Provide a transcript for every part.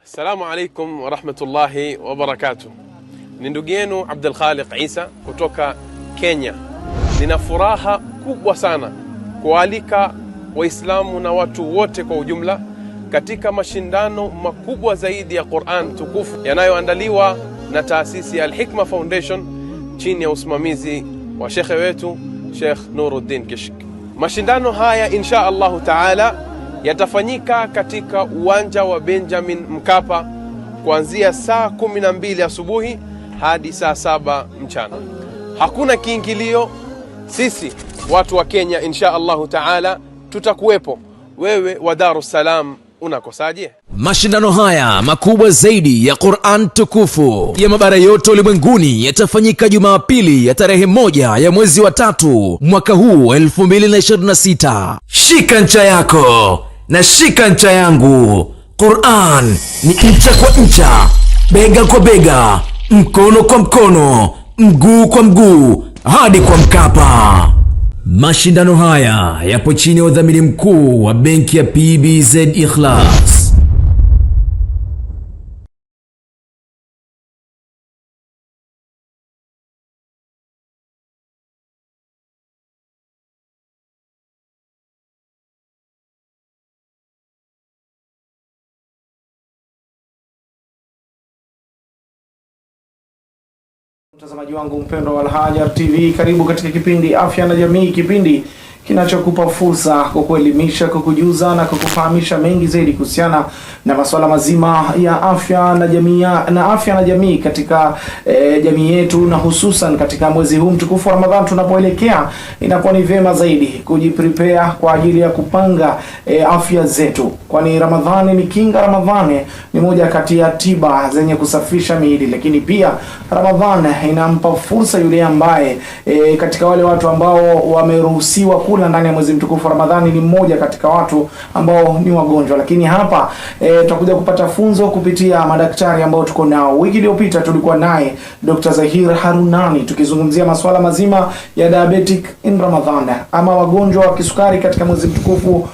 Assalamu alaikum wa rahmatullahi wa barakatuh. Ni ndugu yenu Abdul Khaliq Isa kutoka Kenya. Nina furaha kubwa sana kualika Waislamu na watu wote kwa ujumla katika mashindano makubwa zaidi ya Qur'an tukufu yanayoandaliwa na taasisi ya Al-Hikma Foundation chini ya usimamizi wa shekhe wetu Sheikh Nuruddin Kishk. Mashindano haya insha Allahu Taala yatafanyika katika uwanja wa Benjamin Mkapa kuanzia saa 12 asubuhi hadi saa 7 mchana. Hakuna kiingilio. Sisi watu wa Kenya insha Allahu Taala tutakuwepo. Wewe wa Dar es Salaam unakosaje? Mashindano haya makubwa zaidi ya Qur'an tukufu ya mabara yote ulimwenguni yatafanyika Jumapili ya tarehe 1 ya mwezi wa 3 mwaka huu 2026. Shika ncha yako na shika ncha yangu. Qur'an ni ncha kwa ncha, bega kwa bega, mkono kwa mkono, mguu kwa mguu, hadi kwa Mkapa. Mashindano haya yapo chini ya udhamini mkuu wa benki ya PBZ Ikhlas. Mtazamaji wangu mpendwa wa Al-Haajar TV, karibu katika kipindi Afya na Jamii, kipindi kinachokupa fursa kukuelimisha, kukujuza na kukufahamisha mengi zaidi kuhusiana na masuala mazima ya afya na jamii katika jamii yetu, na hususan katika mwezi huu mtukufu wa Ramadhan tunapoelekea. Inakuwa ni vyema zaidi kujiprepare kwa ajili ya kupanga afya zetu, kwani Ramadhani ni kinga. Ramadhani ni moja kati ya tiba zenye kusafisha miili, lakini pia Ramadhani inampa fursa yule ambaye katika wale watu ambao wameruhusiwa kula ndani ya mwezi mtukufu wa Ramadhani ni mmoja katika watu ambao ni wagonjwa. Lakini hapa tutakuja kupata funzo kupitia madaktari ambao tuko nao. Wiki iliyopita tulikuwa naye Dr. Zaheer Harunany tukizungumzia masuala mazima ya diabetic in Ramadan, ama wagonjwa wa kisukari katika mwezi mtukufu.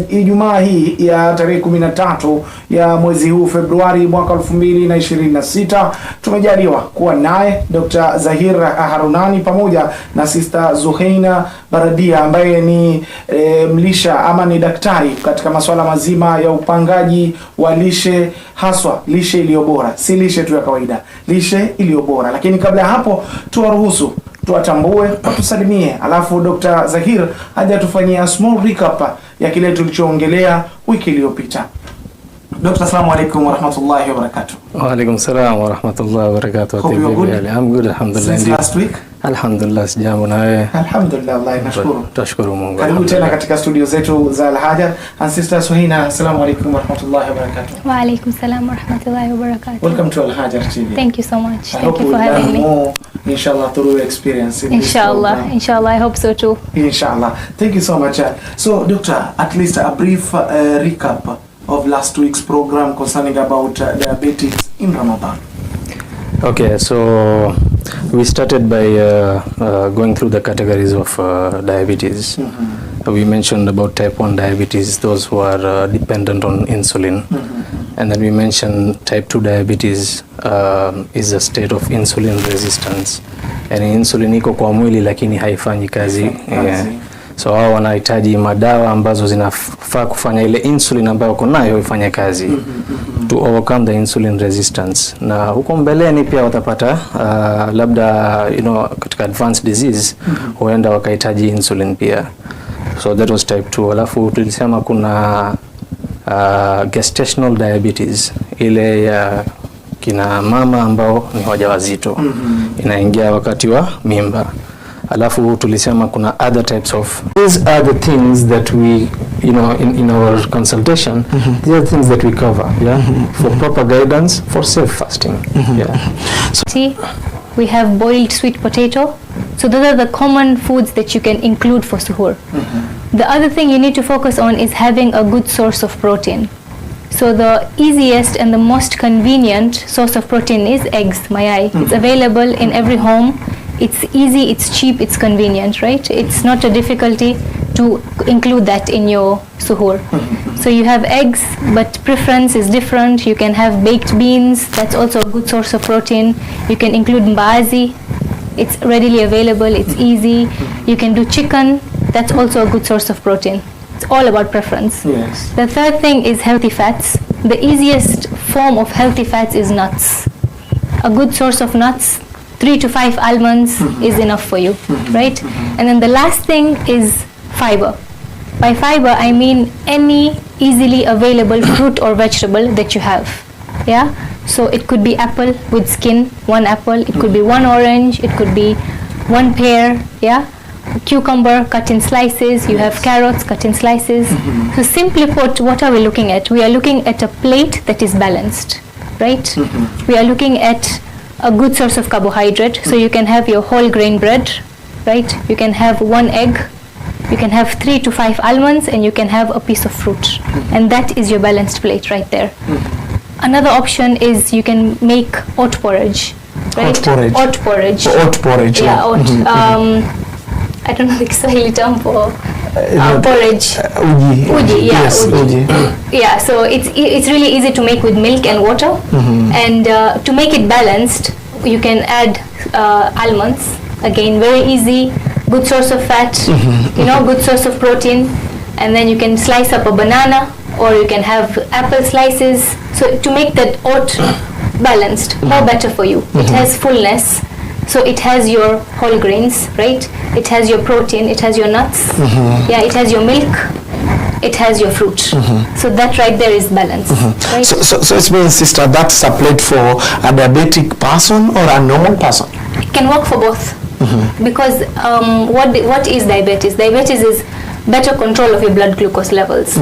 Ijumaa hii ya tarehe 13 ya mwezi huu Februari mwaka 2026 tumejaliwa kuwa naye Dr. Zaheer Harunany pamoja na Sister Zuheina Baradia ambaye ni mlisha ama ni daktari katika masuala mazima ya upangaji wa lishe, haswa lishe iliyo bora, si lishe tu ya kawaida, lishe iliyo bora. Lakini kabla ya hapo tuwaruhusu tuwatambue, tusalimie, alafu Dr. Zaheer haja tufanyia small recap ya kile tulichoongelea wiki iliyopita. Dr. Assalamu alaikum wa rahmatullahi wa barakatuh. Wa alaikum salam wa rahmatullahi wa barakatuh. I'm good, alhamdulillah. Since last week? Alhamdulillah, sijambo na wewe? Alhamdulillah, Allah nashukuru. Tashukuru Mungu. Karibu tena katika studio zetu za Al-Haajar. And Sister Zuheina, assalamu alaikum wa rahmatullahi wa barakatuh. Wa alaikum salam wa rahmatullahi wa barakatuh. Welcome to Al-Haajar TV. Thank you so much. Thank you for having me. More, inshallah, through experience. Inshallah, I hope so too. Inshallah. Thank you so much. So, Doctor, at least a brief recap of last week's program concerning about diabetes in Ramadan. Okay, so we started by going through the categories of diabetes. We mentioned about type 1 diabetes, those who are dependent on insulin. And then we mentioned type 2 diabetes is a state of insulin resistance. Yani insulin iko kwa mwili lakini haifanyi kazi. So hao wanahitaji madawa ambazo zinafaa kufanya ile insulin ambayo uko nayo ifanye kazi to overcome the insulin resistance. Na huko mbeleni pia watapata labda katika advanced disease huenda wakahitaji insulin pia. So that was type 2. Alafu tulisema kuna gestational diabetes, ile ya kina mama ambao ni wajawazito, inaingia wakati wa mimba. Alafu tulisema kuna other types of, these are the things that we in our consultation, these are things that we cover, for proper guidance for safe fasting. See, we have boiled sweet potato. So those are the common foods that you can include for suhur. The other thing you need to focus on is having a good source of protein. So the easiest and the most convenient source of protein is eggs, mayai. It's available in every home. It's easy, it's cheap, it's convenient, right? It's not a difficulty to include that in your suhur. So you have eggs, but preference is different. You can have baked beans, that's also a good source of protein. You can include mbaazi, it's readily available, it's easy. You can do chicken, that's also a good source of protein. It's all about preference. Yes. The third thing is healthy fats. The easiest form of healthy fats is nuts. A good source of nuts, 3 to 5 almonds is enough for you, right? And then the last thing is fiber. By fiber, I mean any easily available fruit or vegetable that you have. Yeah? So it could be apple with skin, 1 apple. It could be 1 orange. It could be 1 pear. Yeah? Cucumber cut in slices. You have carrots cut in slices. So simply put, what are we looking at? We are looking at a plate that is balanced, right? We are looking at a good source of carbohydrate. So you can have your whole grain bread, right? You can have 1 egg. You can have 3 to 5 almonds, and you can have a piece of fruit. And that is your balanced plate right there. Another option is you can make oat porridge, right? Oat porridge. Oat porridge. Oat porridge. Yeah, oat. I don't know the Swahili term for porridge. Uji. Uji, yeah, Yes, uji. uji. Yeah, so it's really easy to make with milk and water. And to make it balanced, you can add almonds. Again, very easy. Good source of fat, good source of protein. And then you can slice up a banana, or you can have apple slices. So to make that oat balanced, more better for you. It has fullness, so it has your whole grains, right? It has your protein, it has your nuts, yeah, it has your milk, it has your fruit. So that right there is balance, right? So it means, sister, that's a plate for a diabetic person or a normal person? It can work for both. Because what is diabetes? Diabetes is better control of your blood glucose levels.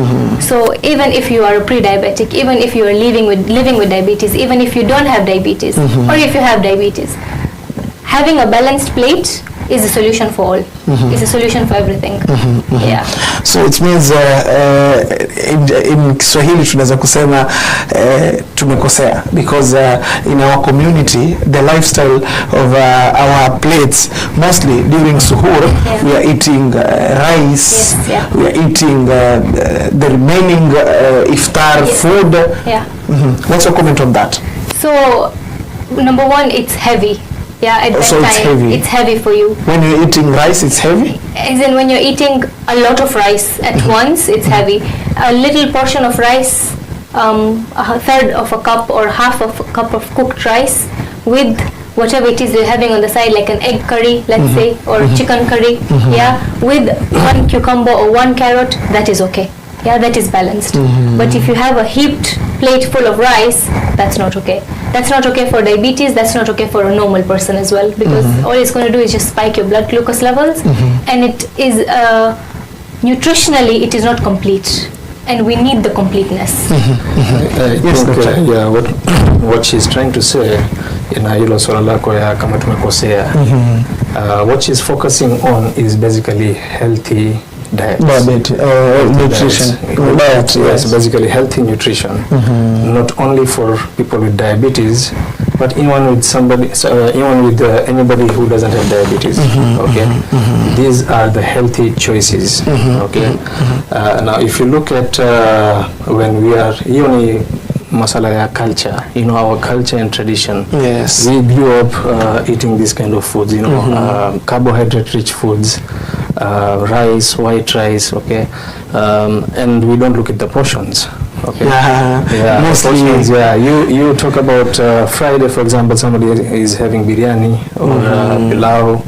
So even if you are a pre-diabetic, even if you are living with diabetes, even if you don't have diabetes, or if you have diabetes, having a balanced plate is a solution for all. It's a solution for everything. Yeah. So it means in Kiswahili tunaweza kusema tumekosea, because in our community the lifestyle of our plates, mostly during suhur, we are eating rice, we are eating the remaining iftar food. What's your comment on that? So number one, it's heavy. Yeah, at that time, it's heavy for you. When you're eating rice, it's heavy? As in, when you're eating a lot of rice at once, it's heavy. A little portion of rice, a third of a cup or half of a cup of cooked rice with whatever it is you're having on the side, like an egg curry, let's say, or chicken curry, yeah, with 1 cucumber or 1 carrot, that is okay. Yeah, that is balanced. But if you have a heaped plate full of rice, that's not okay. That's not okay for diabetes, that's not okay for a normal person as well, because all it's going to do is just spike your blood glucose levels, and it is, nutritionally, it is not complete. And we need the completeness. Yes, okay. Yeah, what she's trying to say, ina hilo swala lako ya kama tumekosea, what she's focusing on is basically healthy diet. Nutrition. Diet, yes, basically healthy nutrition. Not only for people with diabetes, but even with anybody who doesn't have diabetes. Okay, these are the healthy choices. Okay, now if you look at when we are masala ya culture, our culture and tradition. Yes, we grew up eating this kind of foods, carbohydrate rich foods, rice, white rice, okay, and we don't look at the portions. Okay. Mostly, portions, you talk about Friday, for example, somebody is having biryani or pilau,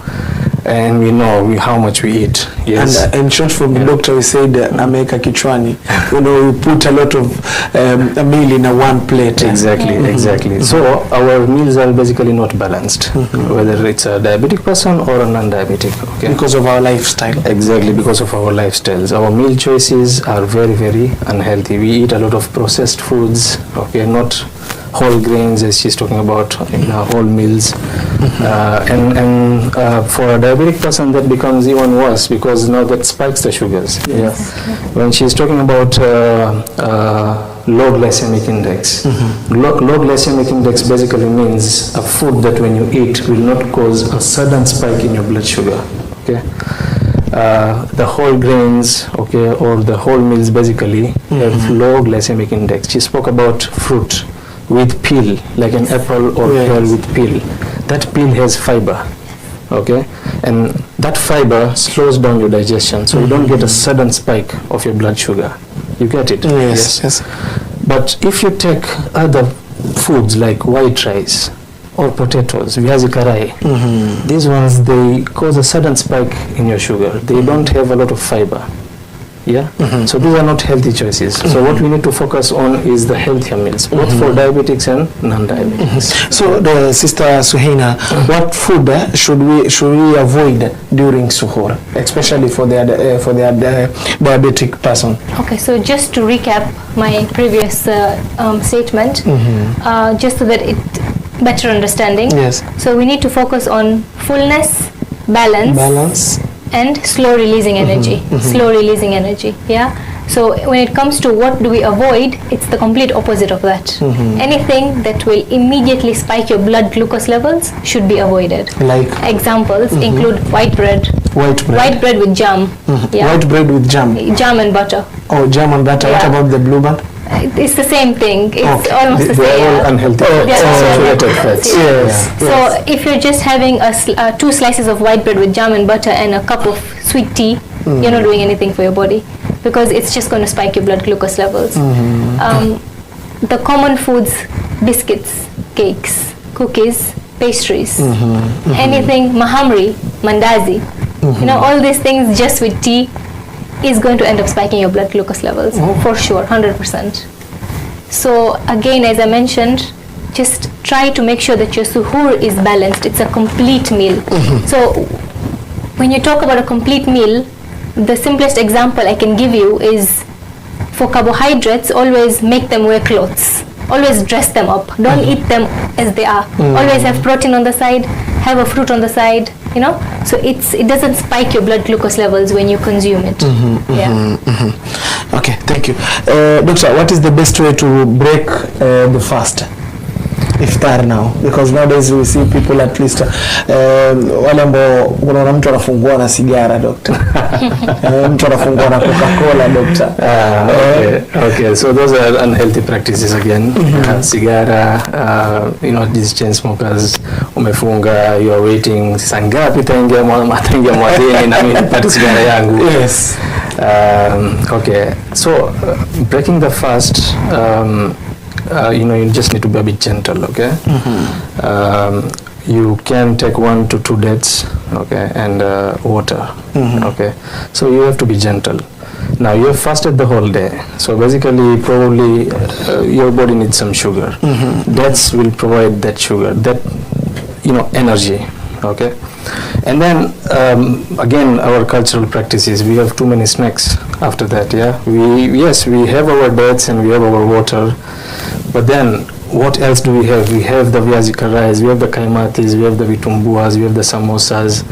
and we know how much we eat. Yes. And short from the doctor, we said ameka kichwani. We put a lot of a meal in a one plate. Exactly. So our meals are basically not balanced, whether it's a diabetic person or a non-diabetic. Okay. Because of our lifestyle. Exactly, because of our lifestyles. Our meal choices are very, very unhealthy. We eat a lot of processed foods. Okay, not whole grains, as she's talking about, whole meals. And for a diabetic person, that becomes even worse, because now that spikes the sugars. When she's talking about low glycemic index, low glycemic index basically means a food that when you eat will not cause a sudden spike in your blood sugar. Okay. the whole grains, okay, or the whole meals basically have low glycemic index. She spoke about fruit with peel, like an apple or pear with peel. That peel has fiber, okay, and that fiber slows down your digestion, so you don't get a sudden spike of your blood sugar. You get it? Yes. But if you take other foods like white rice or potatoes, viazi karai, these ones, they cause a sudden spike in your sugar. They don't have a lot of fiber. Yeah. So these are not healthy choices. So what we need to focus on is the healthier meals, both for diabetics and non-diabetics. So, the Sister Suhina, what food should we avoid during suhoor, especially for the diabetic person? Okay, so just to recap my previous statement, just so that it better understanding. Yes. So we need to focus on fullness, balance, and slow releasing energy. Slow releasing energy. Yeah. So when it comes to what do we avoid, it's the complete opposite of that. Anything that will immediately spike your blood glucose levels should be avoided. Like examples include white bread. White bread with jam. White bread with jam. Jam and butter. Oh, jam and butter. What about the blue band? It's the same thing. It's almost the same. They're all unhealthy. Saturated fats. Yes. So if you're just having 2 slices of white bread with jam and butter and a cup of sweet tea, you're not doing anything for your body, because it's just going to spike your blood glucose levels. The common foods, biscuits, cakes, cookies, pastries, anything mahamri, mandazi, all these things just with tea is going to end up spiking your blood glucose levels for sure, 100%. So again, as I mentioned, just try to make sure that your suhoor is balanced. It's a complete meal. So when you talk about a complete meal, the simplest example I can give you is, for carbohydrates, always make them wear clothes. Always dress them up. Don't eat them as they are. Always have protein on the side, have a fruit on the side, so it doesn't spike your blood glucose levels when you consume it. Okay, thank you. Doctor, what is the best way to break the fast? Iftar now, because nowadays we see people at least wale ambao unaona mtu anafungua na sigara doctor. Mtu anafungua na Coca-Cola doctor. Okay, so those are unhealthy practices again. Sigara, these chain smokers, umefunga, you are waiting sangapi taingia mwadini na mimi nipate sigara yangu. Yes. Okay, so breaking the fast, you just need to be a bit gentle, okay? You can take 1 to 2 dates, okay, and water, okay? So you have to be gentle. Now you have fasted the whole day, so basically probably your body needs some sugar. Dates will provide that sugar, that energy, okay? And then again, our cultural practices, we have too many snacks after that. Yeah, we have our dates and we have our water, but then what else do we have? We have the viazi karais, we have the kaimatis, we have the vitumbuas, we have the samosas,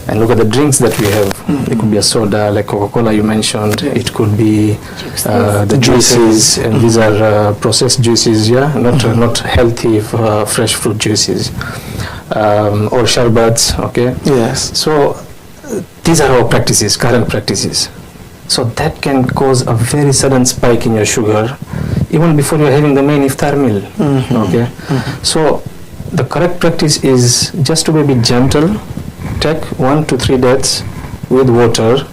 and look at the drinks that we have. It could be a soda like Coca-Cola you mentioned. It could be the juices, and these are processed juices, not healthy fresh fruit juices, or sharbats, okay? Yes. So these are our practices, current practices. So that can cause a very sudden spike in your sugar even before you're having the main iftar meal, okay? So the correct practice is just to be a bit gentle, take 1 to 3 dates with water,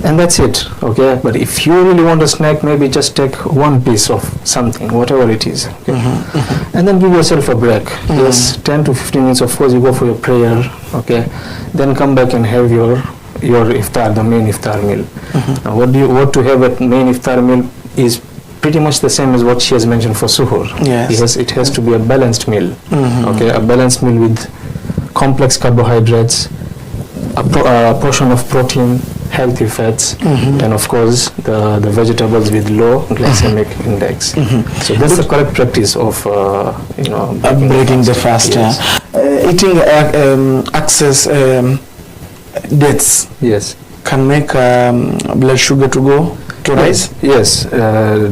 and that's it, okay? But if you really want a snack, maybe just take 1 piece of something, whatever it is, okay? And then give yourself a break. Just 10 to 15 minutes, of course, you go for your prayer, okay? Then come back and have your iftar, the main iftar meal. Now what to have at main iftar meal is pretty much the same as what she has mentioned for suhoor. Yes, it has to be a balanced meal, okay? A balanced meal with complex carbohydrates, a portion of protein, healthy fats, and of course the vegetables with low glycemic index. So that's the correct practice of breaking the fast. Yes. Eating excess dates, yes, can make blood sugar to go to rise. Yes,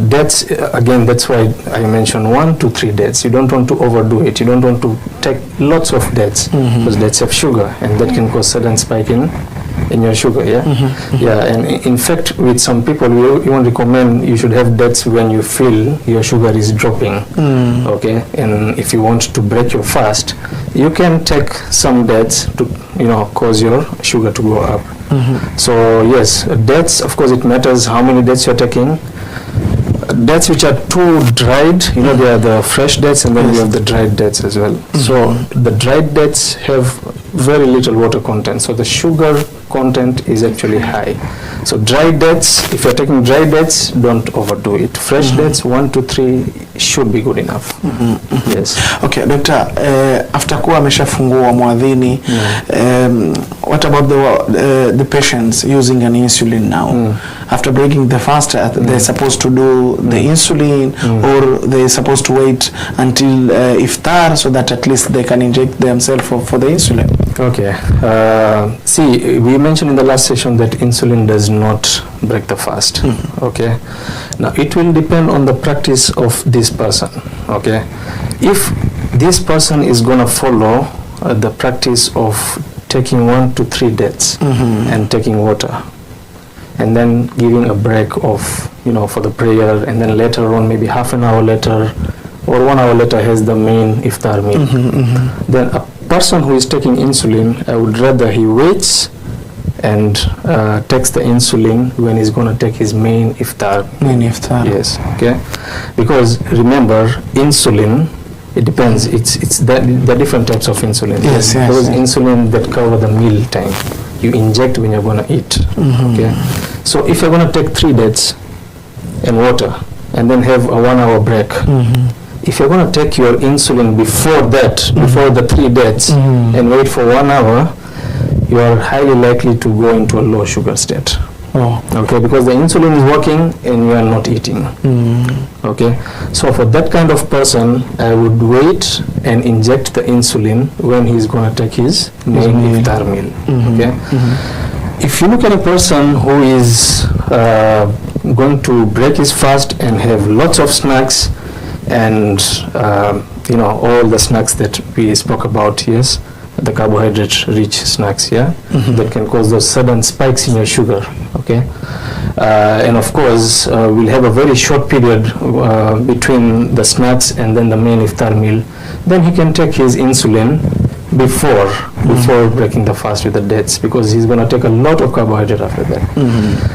dates, again, that's why I mentioned 1 to 3 dates. You don't want to overdo it. You don't want to take lots of dates, because dates have sugar, and that can cause sudden spike in in your sugar, yeah? Yeah, and in fact, with some people, we even recommend you should have dates when you feel your sugar is dropping, okay? And if you want to break your fast, you can take some dates to, cause your sugar to go up. So yes, dates, of course, it matters how many dates you're taking. Dates which are too dried, they are the fresh dates, and then we have the dried dates as well. So the dried dates have very little water content, so the sugar content is actually high. So dry dates, if you're taking dry dates, don't overdo it. Fresh dates, 1 to 3 should be good enough. Yes. Okay, Doctor, after kuwa ameshafungua mwadhini, what about the patients using an insulin now? After breaking the fast, they're supposed to do the insulin, or they're supposed to wait until iftar so that at least they can inject themselves for the insulin? Okay. See, we mentioned in the last session that insulin does not break the fast. Okay. Now, it will depend on the practice of this person. Okay. If this person is going to follow the practice of taking 1 to 3 dates and taking water, and then giving a break of, for the prayer, and then later on, maybe half an hour later or 1 hour later has the main iftar meal, then a person who is taking insulin, I would rather he waits and takes the insulin when he's going to take his main iftar. Main iftar. Yes. Okay. Because remember, insulin, it depends. It's the different types of insulin. Yes. Those insulin that cover the meal time, you inject when you're going to eat. Okay. So if you're going to take 3 dates and water, and then have a 1 hour break, if you're going to take your insulin before that, before the 3 dates, and wait for 1 hour, you are highly likely to go into a low sugar state. Okay, because the insulin is working and you are not eating. Okay, so for that kind of person, I would wait and inject the insulin when he's going to take his main iftar meal. Okay. If you look at a person who is going to break his fast and have lots of snacks, and all the snacks that we spoke about, yes, the carbohydrate rich snacks, that can cause those sudden spikes in your sugar. Okay. And of course, we'll have a very short period between the snacks and then the main iftar meal. Then he can take his insulin before breaking the fast with the dates, because he's going to take a lot of carbohydrate after that.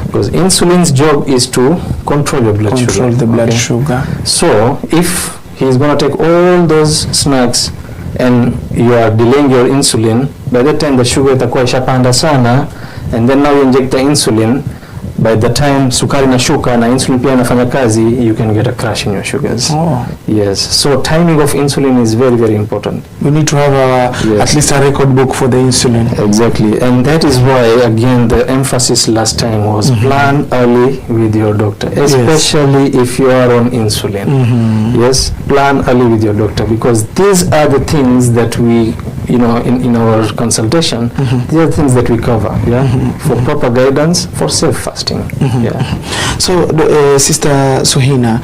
Because insulin's job is to control your blood sugar. Control the blood sugar. So if he's going to take all those snacks and you are delaying your insulin, by that time the sugar itakuwa ishapanda sana, and then now you inject the insulin. By the time sukari inashuka na insulin pia inafanya kazi, you can get a crash in your sugars. Yes. So timing of insulin is very, very important. We need to have at least a record book for the insulin. Exactly. And that is why, again, the emphasis last time was plan early with your doctor, especially if you are on insulin. Yes, plan early with your doctor, because these are the things that we, in our consultation, these are the things that we cover, for proper guidance, for safe fasting. So, Sister Suhina,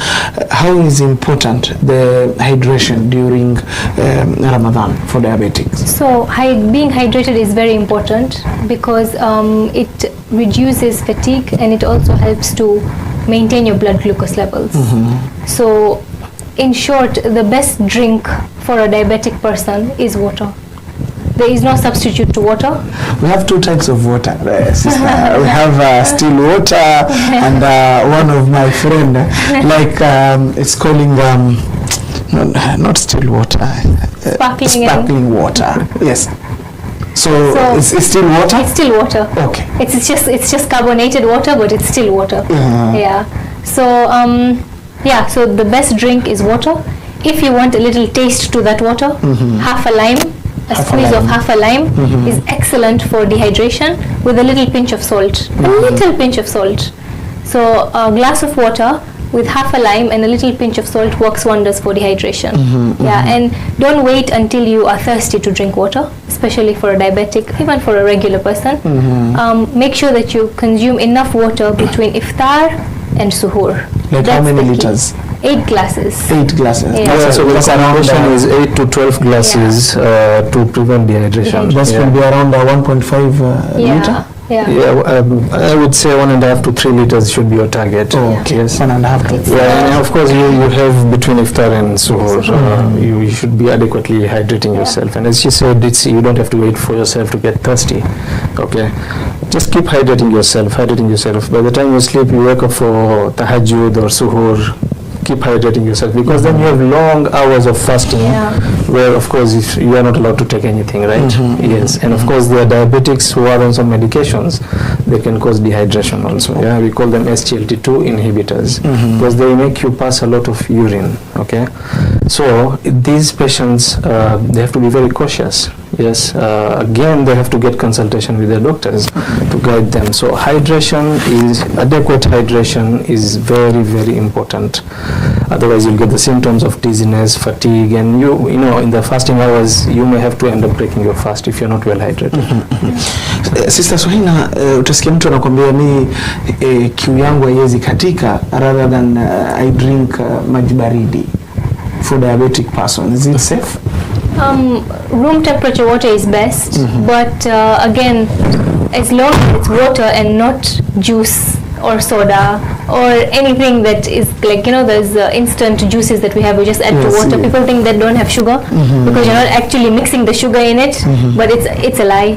how is important the hydration during Ramadan for diabetics? So being hydrated is very important, because it reduces fatigue, and it also helps to maintain your blood glucose levels. So in short, the best drink for a diabetic person is water. There is no substitute to water. We have 2 types of water, sister. We have still water, and one of my friend, it's calling not still water, sparkling water. Yes. So it's still water. It's still water. Okay. It's just carbonated water, but it's still water. So so the best drink is water. If you want a little taste to that water, half a lime. A squeeze of half a lime is excellent for dehydration, with a little pinch of salt. A little pinch of salt. So a glass of water with half a lime and a little pinch of salt works wonders for dehydration. And don't wait until you are thirsty to drink water, especially for a diabetic, even for a regular person. Make sure that you consume enough water between iftar and suhur. Like how many liters? 8 glasses. 8 glasses. So the recommendation is 8 to 12 glasses to prevent dehydration. That will be around 1.5 liter. Yeah. I would say 1.5 to 3 liters should be your target. Okay. Yes. 1.5 to 3. Yeah, and of course you have between iftar and suhur, you should be adequately hydrating yourself. And as she said, you don't have to wait for yourself to get thirsty. Okay, just keep hydrating yourself. By the time you sleep, you wake up for tahajjud or suhur. Keep hydrating yourself, because then you have long hours of fasting, where of course you are not allowed to take anything, right? Yes, and of course there are diabetics who are on some medications. They can cause dehydration also. Yeah, we call them SGLT2 inhibitors, because they make you pass a lot of urine. Okay, so these patients they have to be very cautious. Yes, again they have to get consultation with their doctors to guide them. So adequate hydration is very, very important. Otherwise you'll get the symptoms of dizziness, fatigue, and you know in the fasting hours you may have to end up breaking your fast if you're not well hydrated. Sister Suhina, utasikia mtu anakuambia mi kiu yangu haiwezi katika, rather than I drink maji baridi. For diabetic person, is it safe? Room temperature water is best, but again, as long as it's water and not juice or soda or anything that is like, there's instant juices that we have, we just add to water. People think that don't have sugar because you're not actually mixing the sugar in it, but it's a lie.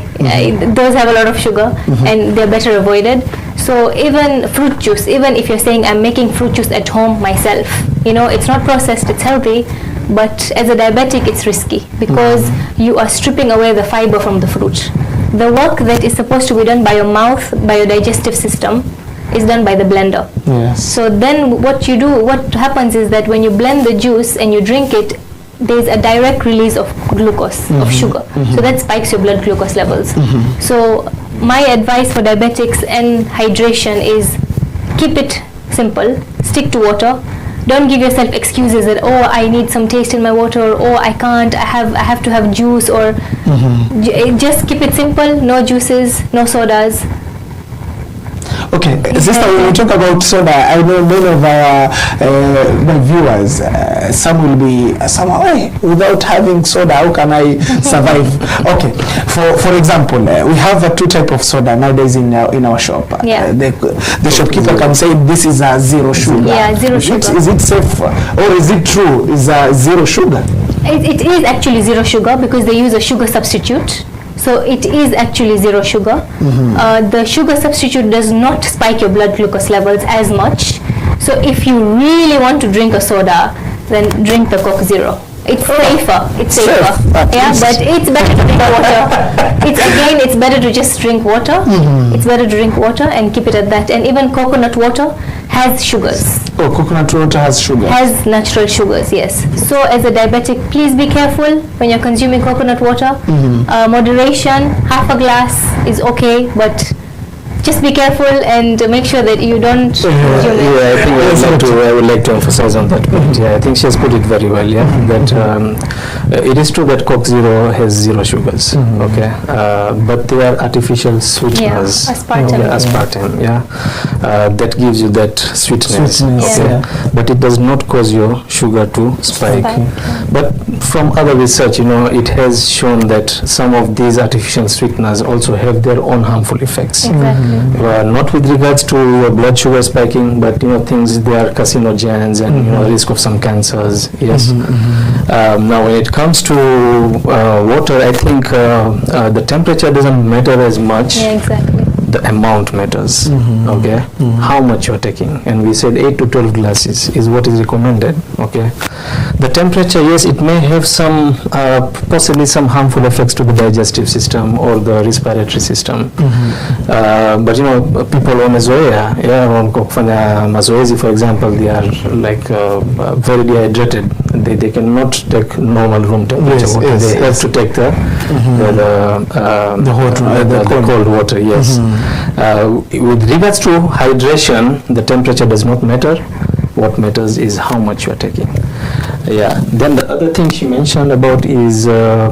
Those have a lot of sugar and they're better avoided. So even fruit juice, even if you're saying I'm making fruit juice at home myself, it's not processed, it's healthy, but as a diabetic it's risky because you are stripping away the fiber from the fruit. The work that is supposed to be done by your mouth, by your digestive system, is done by the blender. Yes. So then what happens is that when you blend the juice and you drink it, there's a direct release of glucose, of sugar. So that spikes your blood glucose levels. So my advice for diabetics and hydration is keep it simple, stick to water. Don't give yourself excuses that, I need some taste in my water, or I can't, I have to have juice, or just keep it simple, no juices, no sodas. Okay, sister, when we talk about soda, I know many of my viewers, some will be somehow, without having soda, how can I survive? Okay, for example, we have two types of soda nowadays in our shop. The shopkeeper can say this is a zero sugar. Yeah, zero sugar. Is it safe, or is it true? Is zero sugar? It is actually zero sugar because they use a sugar substitute. So it is actually zero sugar. The sugar substitute does not spike your blood glucose levels as much. So if you really want to drink a soda, then drink the Coke Zero. It's safer. It's safer. Yeah, but it's better to drink water. It's better to just drink water. It's better to drink water and keep it at that. And even coconut water has sugars. Oh, coconut water has sugar. Has natural sugars, yes. So as a diabetic, please be careful when you're consuming coconut water. Moderation, half a glass is okay, but just be careful and make sure that you don't consume it. I think I would like to emphasize on that point. Yeah, I think she has put it very well. Yeah, that it is true that Coke Zero has zero sugars. Okay, but they are artificial sweeteners. Aspartame. Yeah, that gives you that sweetness. Okay, but it does not cause your sugar to spike. But from other research, it has shown that some of these artificial sweeteners also have their own harmful effects. Exactly. Not with regards to your blood sugar spiking, but things, they are carcinogens and risk of some cancers. Yes. Now when it comes to water, I think the temperature doesn't matter as much. Yeah, exactly. The amount matters. Okay, how much you're taking, and we said 8 to 12 glasses is what is recommended. Okay, the temperature, yes, it may have some possibly some harmful effects to the digestive system or the respiratory system. But people wamezoea, kufanya mazoezi, for example, they are like very dehydrated. They cannot take normal room temperature water. They have to take the cold water. Yes. With regards to hydration, the temperature does not matter. What matters is how much you are taking. Yeah. Then the other thing she mentioned about is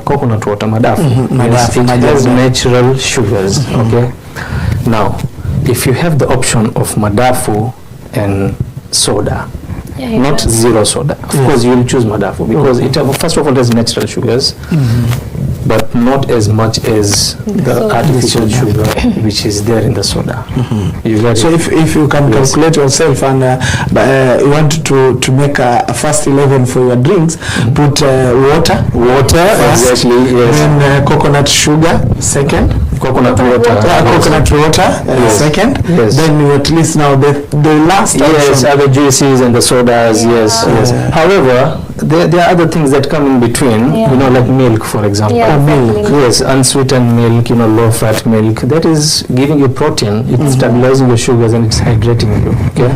coconut water, madafu. It has natural sugars. Okay. Now, if you have the option of madafu and soda, not zero soda, of course you will choose madafu because it first of all has natural sugars. but not as much as the artificial sugar which is there in the soda. You got So it? if you can calculate yourself and you want to make a first 11 for your drinks, put water first, exactly, yes. then coconut sugar second, Coconut water. coconut water second, Yes. then you at least now the last Yes, option. other juices and the sodas, yes. However, there are other things that come in between, you know, like milk, for example. Yeah, exactly. milk. Yes, unsweetened milk, you know, low-fat milk. That is giving you protein. It's stabilizing your sugars and it's hydrating you. Okay.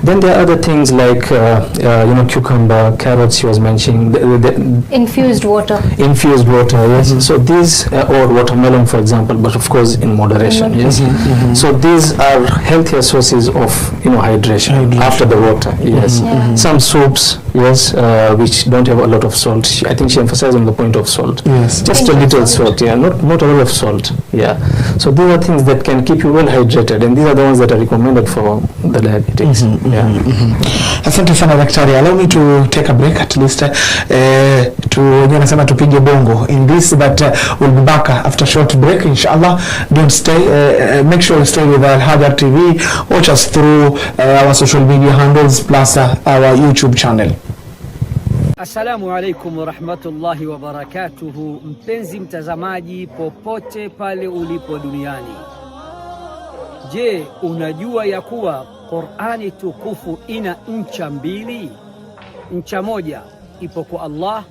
Then there are other things like, you know, cucumber, carrots. She was mentioning, the Infused water. infused water. Yes. So these, or watermelon, for example, but of course in moderation. Yes. So these are healthier sources of, you know, hydration after the water. Yes. Some soups. Yes, which don't have a lot of salt. I think she emphasized on the point of salt. Yes. Just a little salt, yeah, not a lot of salt, yeah. So these are things that can keep you well hydrated, and these are the ones that are recommended for the diabetics. Yeah. Asante sana daktari. Allow me to take a break at least. Wenyewe nasema tupige bongo in this, but we'll be back after short break inshallah. Don't stay. Make sure you stay with Al-Haajar TV. Watch us through our social media handles plus our YouTube channel. Assalamu alaikum warahmatullahi wabarakatuhu, mpenzi mtazamaji popote pale ulipo duniani. Je, unajua ya kuwa Qur'ani tukufu ina ncha mbili? Ncha moja ipo kwa Allah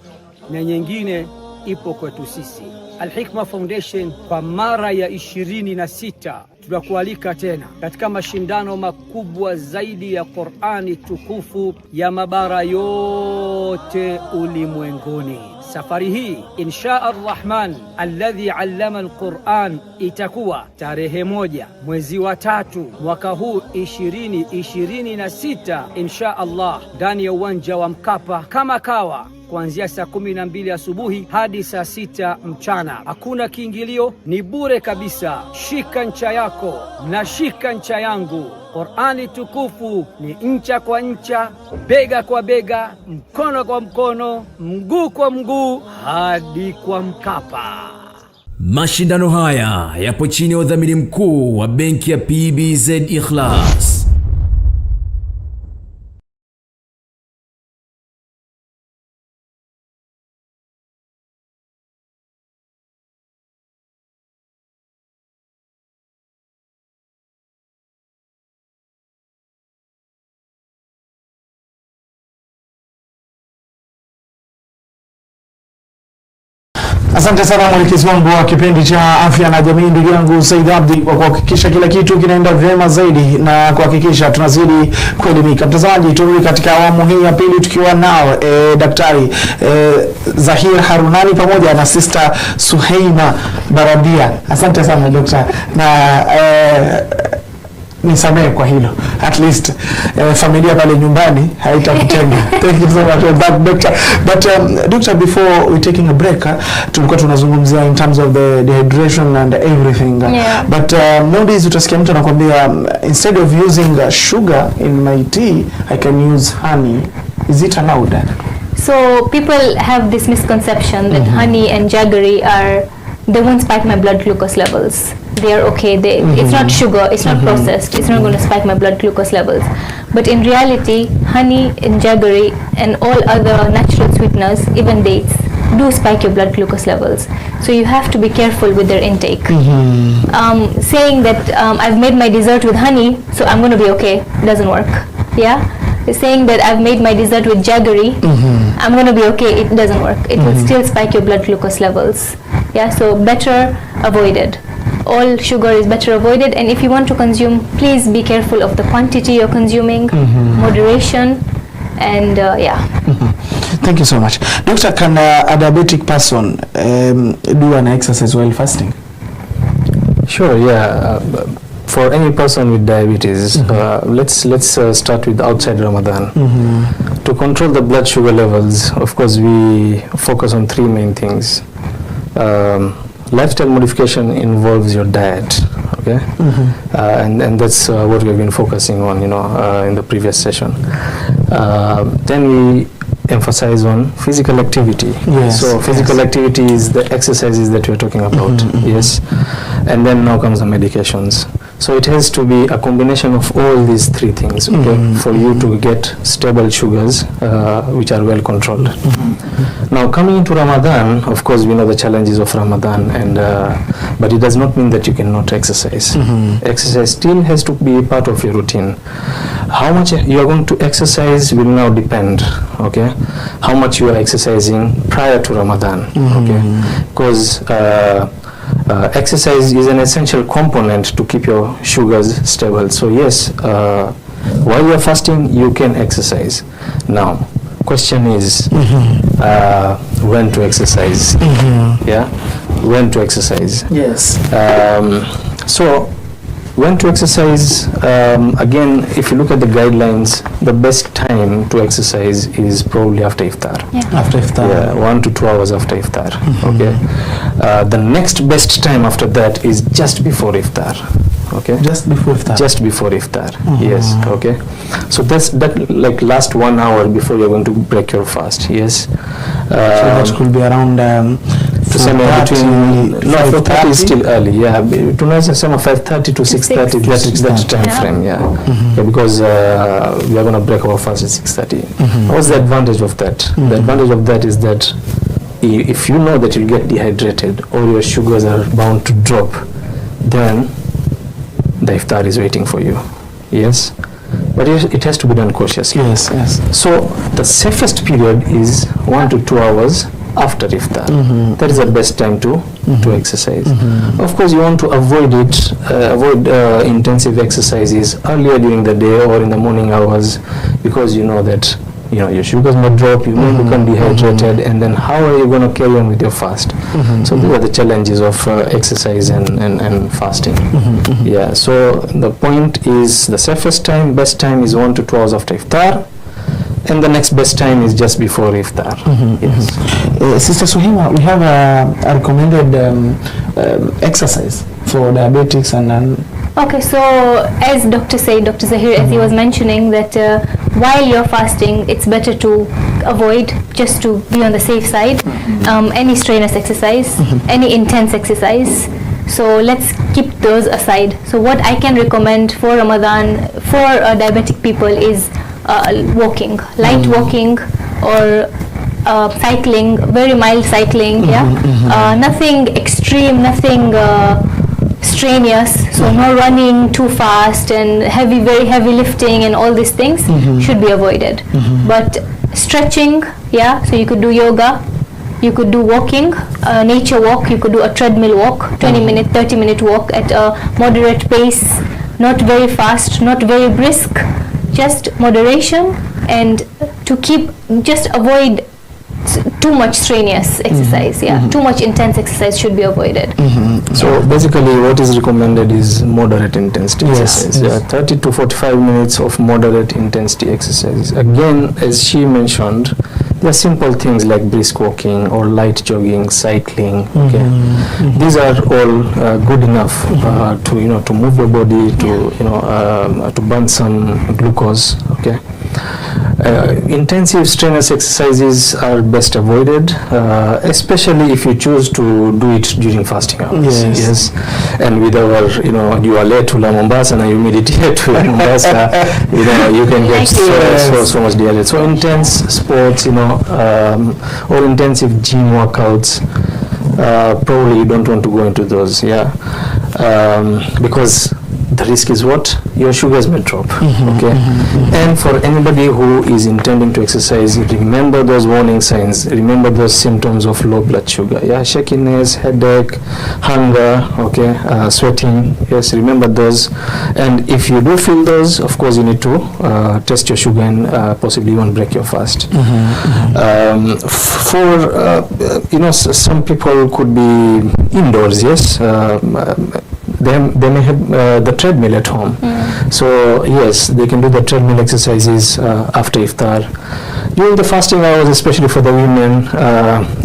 na nyingine ipo kwetu sisi. Al-Hikma Foundation kwa mara ya 26 tunakualika tena katika mashindano makubwa zaidi ya Qur'ani tukufu ya mabara yote ulimwenguni. Safari hii insha Ar-Rahman alladhi allama al-Qur'an itakuwa tarehe 1 mwezi wa 3 mwaka huu 2026 insha Allah, ndani ya uwanja wa Mkapa kama kawa, kuanzia saa 12 asubuhi hadi saa 6 mchana. Hakuna kiingilio, ni bure kabisa. Shika ncha yako na shika ncha yangu. Qur'ani tukufu ni ncha kwa ncha, bega kwa bega, mkono kwa mkono, mguu kwa mguu, hadi kwa Mkapa. Mashindano haya yapo chini ya udhamini mkuu wa benki ya PBZ Ikhlas. Asante sana mwelekezi wangu wa kipindi cha Afya na Jamii, ndugu yangu Said Abdi, kwa kuhakikisha kila kitu kinaenda vyema zaidi na kuhakikisha tunazidi kuelimika. Mtazamaji, turudi katika awamu hii ya pili tukiwa nao daktari Zaheer Harunany pamoja na sister Suheina Baradia. Asante sana daktari, na nisamehe kwa hilo, at least familia pale nyumbani haitakutenga. Thank you so much for that, doctor. But doctor, before we taking a break, tulikuwa tunazungumzia in terms of the dehydration and everything. Yeah. But nowadays utasikia mtu anakuambia instead of using sugar in my tea, I can use honey. Is it allowed? So people have this misconception that honey and jaggery they won't spike my blood glucose levels. They are okay. It's not sugar, it's not processed, it's not going to spike my blood glucose levels. But in reality, honey and jaggery and all other natural sweeteners, even dates, do spike your blood glucose levels. So you have to be careful with their intake. Saying that I've made my dessert with honey, so I'm going to be okay, doesn't work. Yeah? Saying that I've made my dessert with jaggery, I'm going to be okay, it doesn't work. It will still spike your blood glucose levels. Yeah, so better avoided. All sugar is better avoided, and if you want to consume, please be careful of the quantity you're consuming, moderation, and yeah. Thank you so much. Doctor, can a diabetic person do an exercise while fasting? Sure, yeah. For any person with diabetes, let's start with outside Ramadan. To control the blood sugar levels, of course, we focus on 3 main things. Lifestyle modification involves your diet, okay, and that's what we've been focusing on, in the previous session. Then we emphasize on physical activity. Yes, So physical activity is the exercises that we're talking about. Yes. And then now comes the medications. So it has to be a combination of all these three things, okay, for you to get stable sugars which are well controlled. Now coming into Ramadan, of course we know the challenges of Ramadan, and but it does not mean that you cannot exercise. Exercise still has to be a part of your routine. How much you are going to exercise will now depend, okay, how much you are exercising prior to Ramadan, okay, because exercise is an essential component to keep your sugars stable. So yes, while you are fasting, you can exercise. Now, question is when to exercise. Yeah, when to exercise. Yes. So when to exercise, again, if you look at the guidelines, the best time to exercise is probably after iftar. After iftar. Yeah, 1 to 2 hours after iftar. Okay. The next best time after that is just before iftar. Okay. Just before iftar. Just before iftar. Yes. Okay. So that like last 1 hour before you're going to break your fast. Yes. So that could be around somewhere between 4:30 is still early. Yeah. Tonight is somewhere 5:30 to 6:30. That time frame. Yeah. Yeah, because we are going to break our fast at 6:30. What's the advantage of that? The advantage of that is that if you know that you'll get dehydrated or your sugars are bound to drop, then the iftar is waiting for you. Yes, but it has to be done cautiously. Yes, yes. So the safest period is 1 to 2 hours after iftar. That is the best time to exercise. Of course, you want to avoid intensive exercises earlier during the day or in the morning hours, because you know that your sugars may drop, you may become dehydrated, and then how are you going to carry on with your fast? So these are the challenges of exercise and fasting. Yeah, so the point is the safest time, best time is 1 to 2 hours after iftar, and the next best time is just before iftar. Yes. Sister Suhaima, we have a recommended exercise for diabetics and Okay, so as Dr. Zaheer, as he was mentioning, that while you're fasting, it's better to avoid, just to be on the safe side, any strenuous exercise, any intense exercise. So let's keep those aside. So what I can recommend for Ramadan, for diabetic people, is walking, light walking, or cycling, very mild cycling, nothing extreme, nothing strenuous, so no running too fast and very heavy lifting and all these things should be avoided. But stretching, so you could do yoga, you could do walking, nature walk, you could do a treadmill walk, 20-minute, 30-minute walk at a moderate pace, not very fast, not very brisk, just moderation, and to just avoid too much strenuous exercise. Too much intense exercise should be avoided. So basically what is recommended is moderate intensity exercise. 30 to 45 minutes of moderate intensity exercise. Again, as she mentioned, there are simple things like brisk walking or light jogging, cycling. Okay, these are all good enough to move your body, to burn some glucose. Okay. Intensive strenuous exercises are best avoided, especially if you choose to do it during fasting hours. Yes. And with our, you are late to La Mombasa and you meditate to La Mombasa, you can get so much dehydrated. So intense sports, or intensive gym workouts, probably you don't want to go into those. Because the risk is what? Your sugars may drop. Okay. And for anybody who is intending to exercise, remember those warning signs, remember those symptoms of low blood sugar. Shakiness, headache, hunger, sweating. Yes, remember those. And if you do feel those, of course you need to test your sugar and possibly even break your fast. Some people could be indoors. Yes. they may have the treadmill at home. So yes, they can do the treadmill exercises after iftar. During the fasting hours, especially for the women,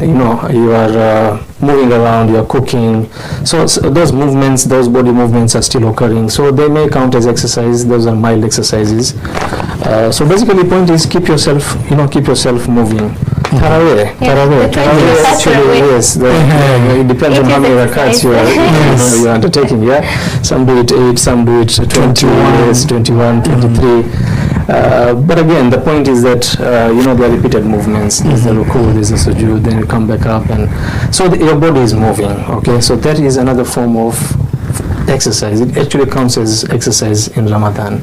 you are moving around, you are cooking. So those movements, those body movements are still occurring. So they may count as exercise. Those are mild exercises. So basically, the point is keep yourself moving. Tarawih actually, yes. It depends on how many rakats you are undertaking. Yeah, some do it 8, some do it 21, 21, 23. But again, the point is that there are repeated movements. There's the ruku, there's the sujood, then you come back up, and so your body is moving. Okay, so that is another form of exercise. It actually counts as exercise in Ramadan.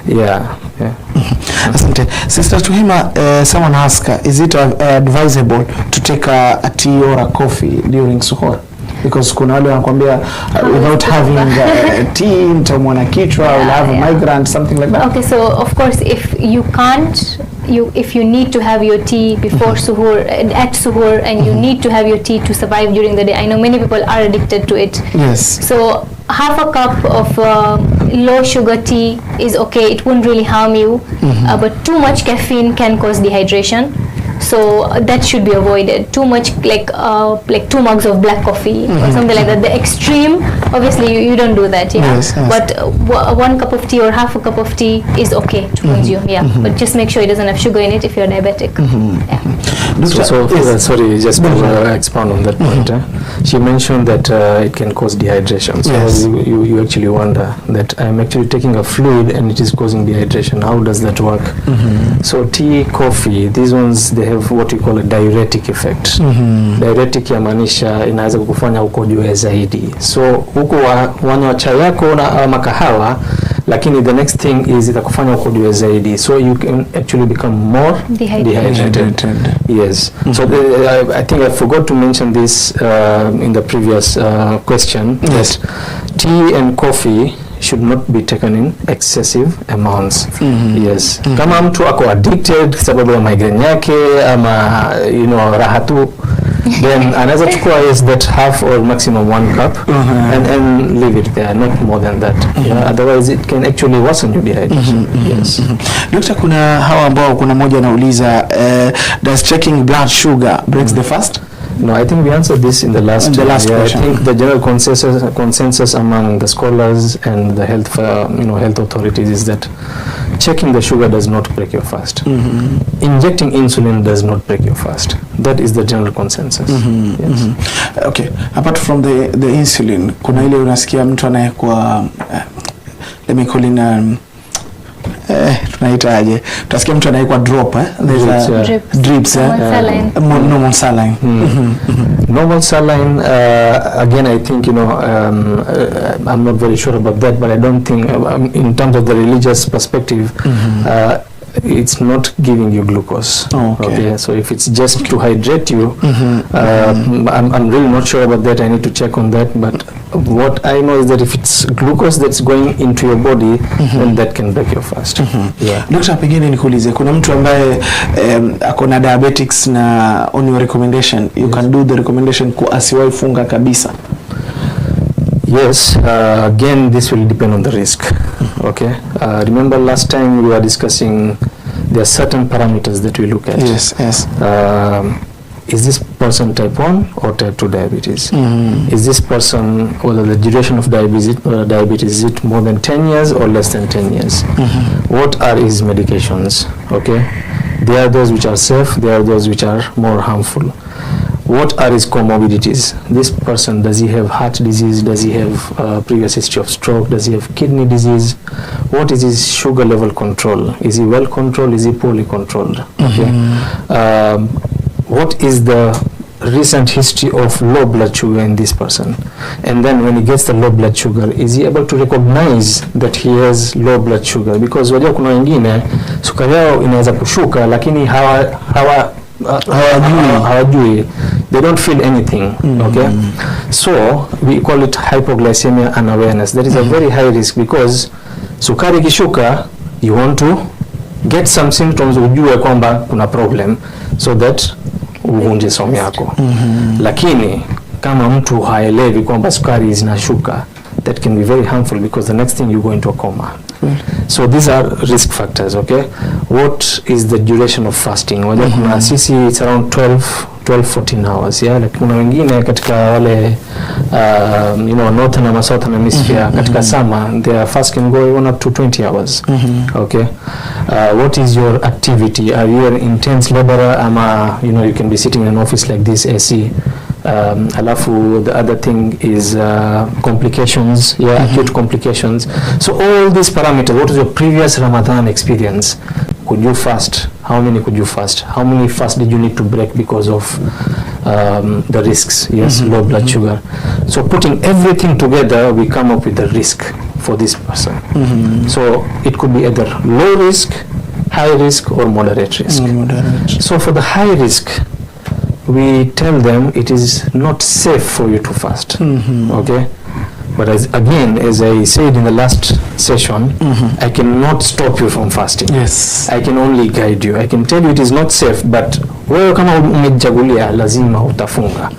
Yeah. Asante. Sister Tuhima, someone asked, is it advisable to take a tea or a coffee during suhur? Because kuna wale wanakuambia without having tea nitamwa na kichwa, will have a migraine, something like that. Okay, so of course if you can't, if you need to have your tea before suhoor, at suhoor, and you need to have your tea to survive during the day. I know many people are addicted to it. Yes. So half a cup of low sugar tea is okay. It won't really harm you. But too much caffeine can cause dehydration. So that should be avoided. Too much, like 2 mugs of black coffee or something like that. The extreme, obviously you don't do that, yeah. Yes, yes. But 1 cup of tea or half a cup of tea is okay to consume, yeah. But just make sure it doesn't have sugar in it if you're diabetic. Sorry, just to expound on that point. She mentioned that it can cause dehydration. So yes. you actually wonder that I'm actually taking a fluid and it is causing dehydration. How does that work? So tea, coffee, these ones, they have what we call a diuretic effect. Diuretic yamaanisha inaweza kukufanya ukojoe zaidi. So huko wanywa chai yako na kahawa, lakini the next thing is itakufanya ukojoe zaidi. So you can actually become more dehydrated. Yes. So I think I forgot to mention this in the previous question. Yes. That tea and coffee should not be taken in excessive amounts. Yes. Kama mtu ako addicted sababu ya migraine yake ama raha tu, then anaweza chukua that half or maximum 1 cup and leave it there, not more than that. Otherwise it can actually worsen your dehydration. Yes. Doctor, kuna hawa ambao kuna moja anauliza does checking blood sugar breaks the fast? No, I think we answered this in the last question. I think the general consensus among the scholars and the health authorities is that checking the sugar does not break your fast. Injecting insulin does not break your fast. That is the general consensus. Yes. Okay, apart from the insulin, kuna ile unasikia mtu anayekuwa let me call in tunaitaje, utasikia mtu anayekuwa drop drips normal saline. Normal saline, again I think I'm not very sure about that, but I don't think in terms of the religious perspective it's not giving you glucose. Okay, so if it's just to hydrate you, I'm really not sure about that. I need to check on that, but what I know is that if it's glucose that's going into your body, then that can break your fast. Yeah. Doctor, pengine nikuulize, kuna mtu ambaye akona diabetics na on your recommendation you can do the recommendation asiwahi funga kabisa? Yes, again this will depend on the risk. Okay, remember last time we were discussing there are certain parameters that we look at. Yes. Is this person type 1 or type 2 diabetes? Is this person, whether the duration of diabetes is it more than 10 years or less than 10 years? What are his medications? Okay, there are those which are safe, there are those which are more harmful. What are his comorbidities? This person, does he have heart disease? Does he have previous history of stroke? Does he have kidney disease? What is his sugar level control? Is he well controlled? Is he poorly controlled? Okay. What is the recent history of low blood sugar in this person? And then when he gets the low blood sugar, is he able to recognize that he has low blood sugar? Because wajua kuna wengine sukari yao inaweza kushuka lakini hawajui, they don't feel anything. Okay, so we call it hypoglycemia unawareness. That is a very high risk, because sukari kishuka, you want to get some symptoms, ujue kwamba kuna problem, so that uvunje somo yako. Lakini kama mtu haelewi kwamba sukari zinashuka, that can be very harmful, because the next thing you go into a coma. So these are risk factors. Okay, what is the duration of fasting? Wajua kuna sisi it's around 12-14 hours, yeah. Like kuna wengine katika wale northern and southern hemisphere katika summer their fast can go on up to 20 hours. Okay, what is your activity? Are you an intense laborer? Ama you can be sitting in an office like this, AC. Alafu the other thing is complications, acute complications. So all these parameters, what is your previous Ramadan experience? Could you fast? How many could you fast? How many fasts did you need to break because of the risks? Yes, low blood sugar. So putting everything together, we come up with the risk for this person. So it could be either low risk, high risk, or moderate risk. So for the high risk, we tell them it is not safe for you to fast. Okay, but as I said in the last session, I cannot stop you from fasting. Yes, I can only guide you. I can tell you it is not safe, but wewe kama umejagulia lazima utafunga.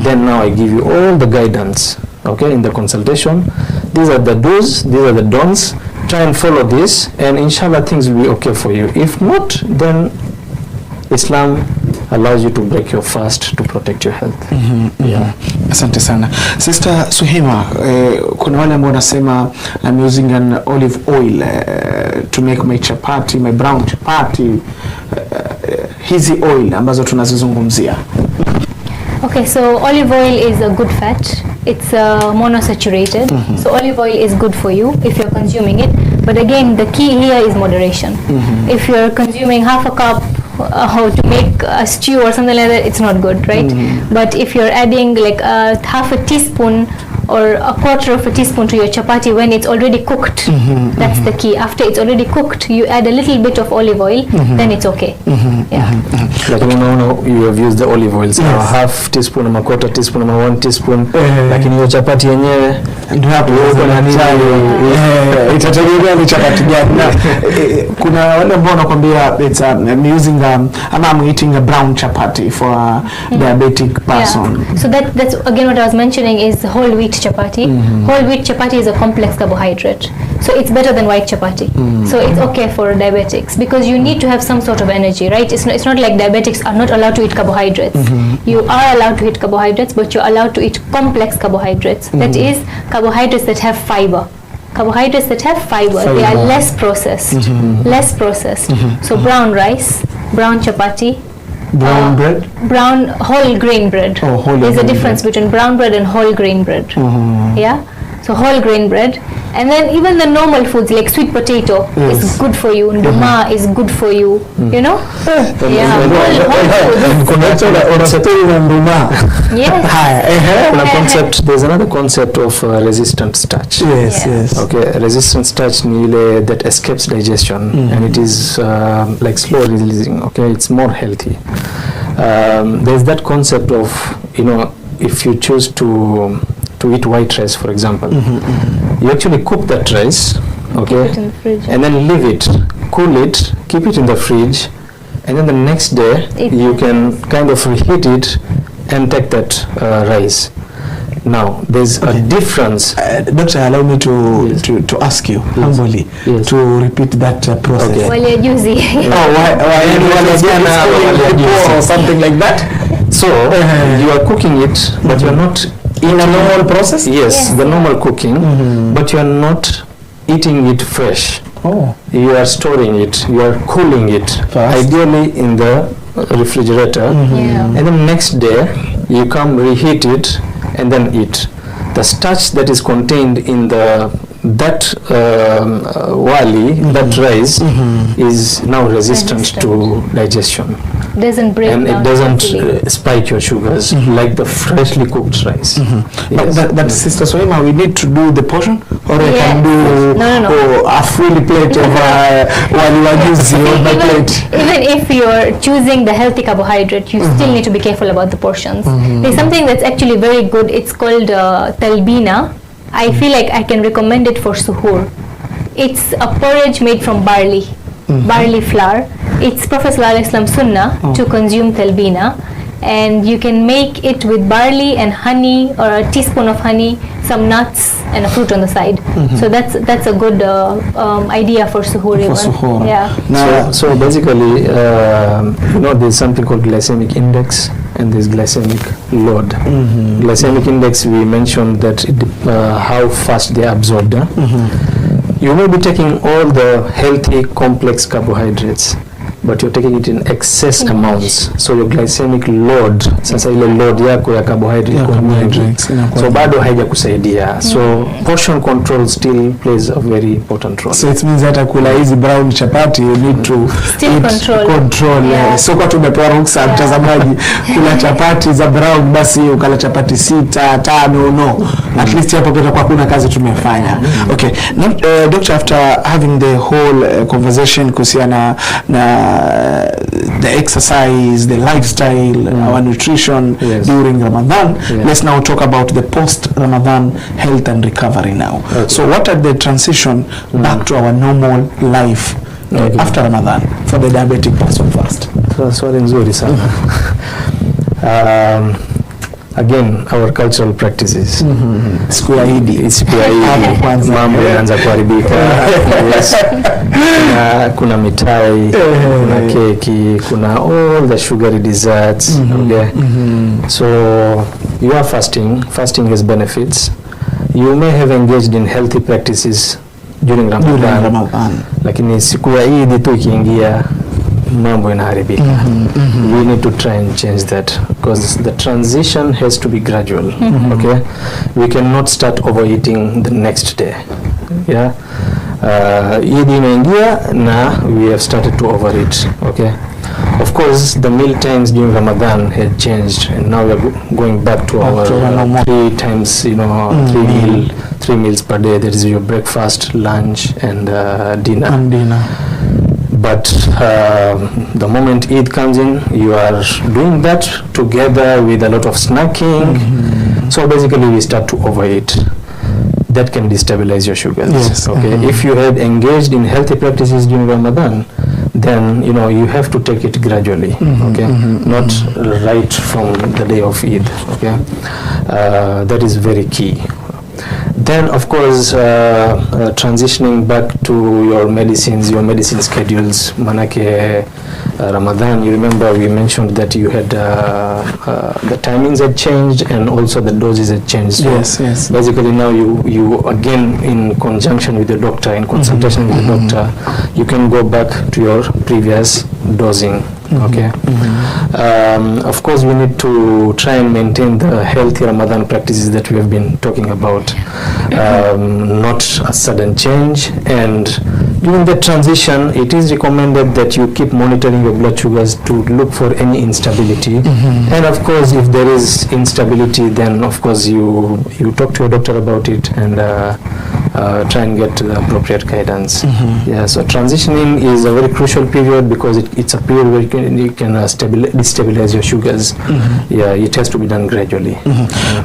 Then now I give you all the guidance, okay, in the consultation. These are the do's, these are the don'ts. Try and follow this, and inshallah things will be okay for you. If not, then Islam allows you to break your fast to protect your health. Asante sana Sister Suhima. Kuna wale ambao wanasema I'm using an olive oil to make my chapati, my brown chapati. Hizi oil ambazo tunazizungumzia. Okay, so olive oil is a good fat. It's monosaturated. So olive oil is good for you if you're consuming it. But again, the key here is moderation. If you're consuming half a cup to make a stew or something like that, it's not good, right? But if you're adding like half a teaspoon or a quarter of a teaspoon to your chapati when it's already cooked, that's the key. After it's already cooked, you add a little bit of olive oil, then it's okay. Like you have used the olive oils, half teaspoon or a quarter teaspoon or 1 teaspoon, lakini hiyo chapati yenyewe ndio hapo na nini itategemea ni chapati gani. Kuna wale ambao wanakuambia I'm using I'm eating a brown chapati for a diabetic person. So that's again what I was mentioning is whole wheat chapati. Whole wheat chapati is a complex carbohydrate, so it's better than white chapati. So it's okay for diabetics because you need to have some sort of energy, right? It's not like diabetics are not allowed to eat carbohydrates. You are allowed to eat carbohydrates, but you're allowed to eat complex carbohydrates. That is carbohydrates that have fiber. Carbohydrates that have fiber. They are less processed. Less processed. So brown rice, brown chapati, brown bread, brown whole grain bread. There's a difference between brown bread and whole grain bread. Yeah, so whole grain bread, and then even the normal foods like sweet potato is good for you. Nduma is good for you. You know. There's another concept of resistant starch. Yes. Okay, resistant starch that escapes digestion, and it is like slow releasing. Okay, it's more healthy. There's that concept of if you choose to eat white rice, for example, you actually cook that rice, okay, keep it in the fridge, and then leave it, cool it, keep it in the fridge, and then the next day you can kind of reheat it and take that rice. Now there's a difference. Doctor, allow me to ask you humbly to repeat that process. Okay. While you're using or something like that. So you are cooking it, but you're not in a normal process. Yes, the normal cooking, but you are not eating it fresh. You are storing it. You are cooling it, ideally in the refrigerator, and then next day you come reheat it and then eat. The starch that is contained in that rice is now resistant to digestion. Doesn't break and down it doesn't spike your sugars like the freshly cooked rice. But Sister Suhima, we need to do the portion, or I can do a full plate of waliwajuzi on my plate. Even if you're choosing the healthy carbohydrate, you still need to be careful about the portions. There's something that's actually very good. It's called talbina. I feel like I can recommend it for suhur. It's a porridge made from barley. Barley flour. It's Prophet ﷺ sunnah to consume talbina, and you can make it with barley and honey, or a teaspoon of honey, some nuts, and a fruit on the side. So that's a good idea for suhoor. Yeah. So basically, there's something called glycemic index and there's glycemic load. Glycemic index, we mentioned that how fast they are absorbed. You may be taking all the healthy complex carbohydrates, but you're taking it in excess amounts, so your glycemic load, sasa ile load yako ya carbohydrates so bado haijakusaidia. So portion control still plays a very important role. So it means hata kula hizi brown chapati you need to still control. So kwa tumepewa ruksa mtazamaji kula chapati za brown, basi ukala chapati 6, 5, no, at least hapo pia kwa kuna kazi tumefanya. Okay, now, doctor, after having the whole conversation kuhusiana na the exercise, the lifestyle, our nutrition during Ramadan, let's now talk about the post-Ramadan health and recovery now. So what are the transition back to our normal life after Ramadan for the diabetic person first? Swali nzuri sana. Again, our cultural practices. Siku ya Idi mambo yanaanza kuharibika. Kuna mitai, kuna keki, kuna all the sugary desserts. Okay. So you are fasting. Fasting has benefits. You may have engaged in healthy practices during Ramadan. Lakini siku ya Idi tu ikiingia mambo inaharibika. We need to try and change that because the transition has to be gradual. Okay, we cannot start overeating the next day. Yeah, Eid imeingia na we have started to overeat. Okay, of course the meal times during Ramadan had changed and now we are going back to our 3 times, 3 meals per day. That is your breakfast, lunch and dinner. But the moment Eid comes in, you are doing that together with a lot of snacking. So basically we start to overeat. That can destabilize your sugars. Yes. Okay. If you had engaged in healthy practices during Ramadan, then you have to take it gradually. Okay. Not right from the day of Eid. Okay. That is very key. Then of course transitioning back to your medicine schedules. Manake Ramadan, you remember we mentioned that you had the timings had changed and also the doses had changed. So yes. Basically now you again in conjunction with the doctor, in consultation with the doctor, you can go back to your previous dosing. Okay. Of course we need to try and maintain the healthy Ramadan practices that we have been talking about. Not a sudden change, and during the transition it is recommended that you keep monitoring your blood sugars to look for any instability. And of course if there is instability, then of course you talk to your doctor about it and try and get the appropriate guidance. Yeah, so transitioning is a very crucial period because it's a period where you can destabilize your sugars. Yeah, it has to be done gradually.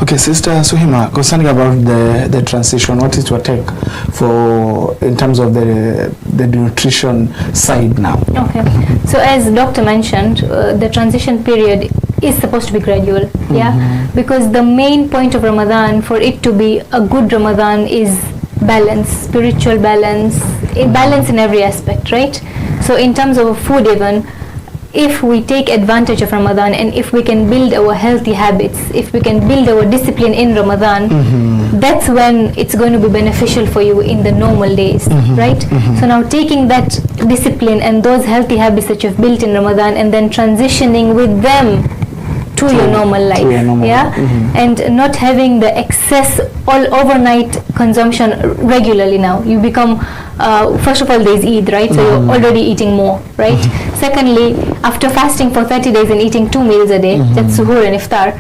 Okay, Sister Suhima, concerning about the transition, what is your take for in terms of the nutrition side now? Okay, so as doctor mentioned, the transition period is supposed to be gradual. Because the main point of Ramadan, for it to be a good Ramadan, is balance, spiritual balance, balance in every aspect, right? So in terms of food even, if we take advantage of Ramadan and if we can build our healthy habits, if we can build our discipline in Ramadan, that's when it's going to be beneficial for you in the normal days, right? So now taking that discipline and those healthy habits that you've built in Ramadan and then transitioning with them to your normal life, and not having the excess all overnight consumption regularly. Now you become first of all there's Eid, right? So you're already eating more, right? Secondly, after fasting for 30 days and eating 2 meals a day, that's suhur and iftar,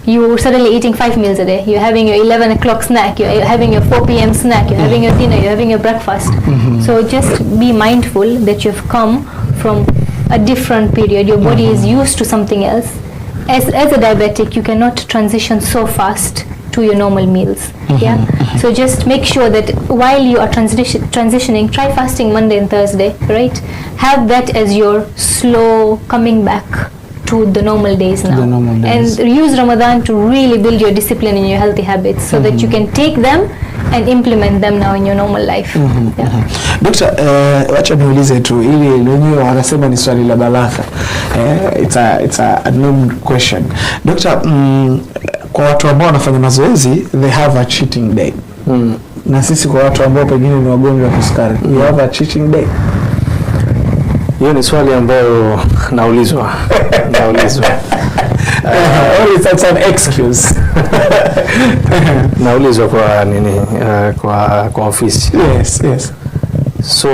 you're suddenly eating 5 meals a day. You're having your 11 o'clock snack, you're having your 4 p.m. snack, you're having your dinner, you're having your breakfast. So just be mindful that you've come from a different period. Your body is used to something else. As a diabetic, you cannot transition so fast to your normal meals. So just make sure that while you are transitioning, try fasting Monday and Thursday, right? Have that as your slow coming back to the normal days now. The normal days. And use Ramadan to really build your discipline in your healthy habits so that you can take them and implement them now in your normal life. Doctor, wacha niulize tu ili wenyewe wanasema ni swali la baraka. It's a known question. Doctor, kwa watu ambao wanafanya mazoezi, they have a cheating day. Na sisi kwa watu ambao pengine ni wagonjwa wa kisukari, we have a cheating day. Hiyo ni swali ambayo naulizwa. It's an excuse. Naulizwa kwa nini, kwa ofisi. Yes. So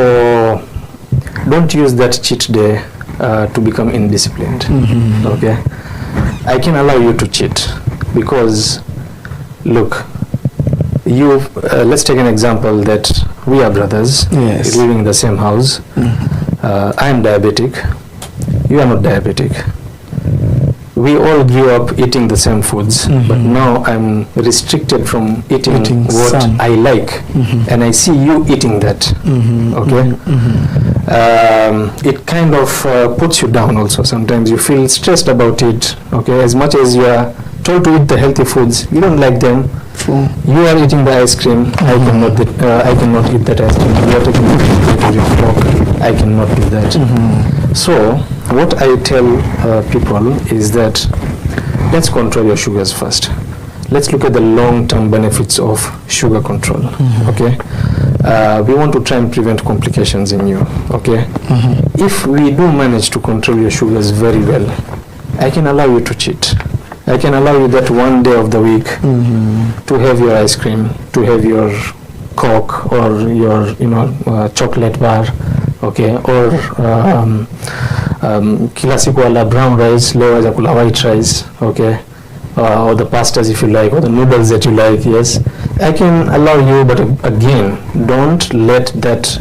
don't use that cheat day to become indisciplined. Okay, I can allow you to cheat because look, you let's take an example that we are brothers, living in the same house. I am diabetic, you are not diabetic. We all grew up eating the same foods, but now I'm restricted from eating what some I like, and I see you eating that. Okay, it kind of puts you down also. Sometimes you feel stressed about it. Okay, as much as you are told to eat the healthy foods, you don't like them. You are eating the ice cream. I cannot eat that ice cream. You are taking the pork. I cannot do that. So what I tell people is that let's control your sugars first. Let's look at the long-term benefits of sugar control. Okay, we want to try and prevent complications in you. Okay, if we do manage to control your sugars very well, I can allow you to cheat. I can allow you that one day of the week to have your ice cream, to have your Coke or your chocolate bar. Okay, or kila siku wala brown rice, leo waza kula white rice. Okay, or the pastas if you like, or the noodles that you like. Yes, I can allow you, but again, don't let that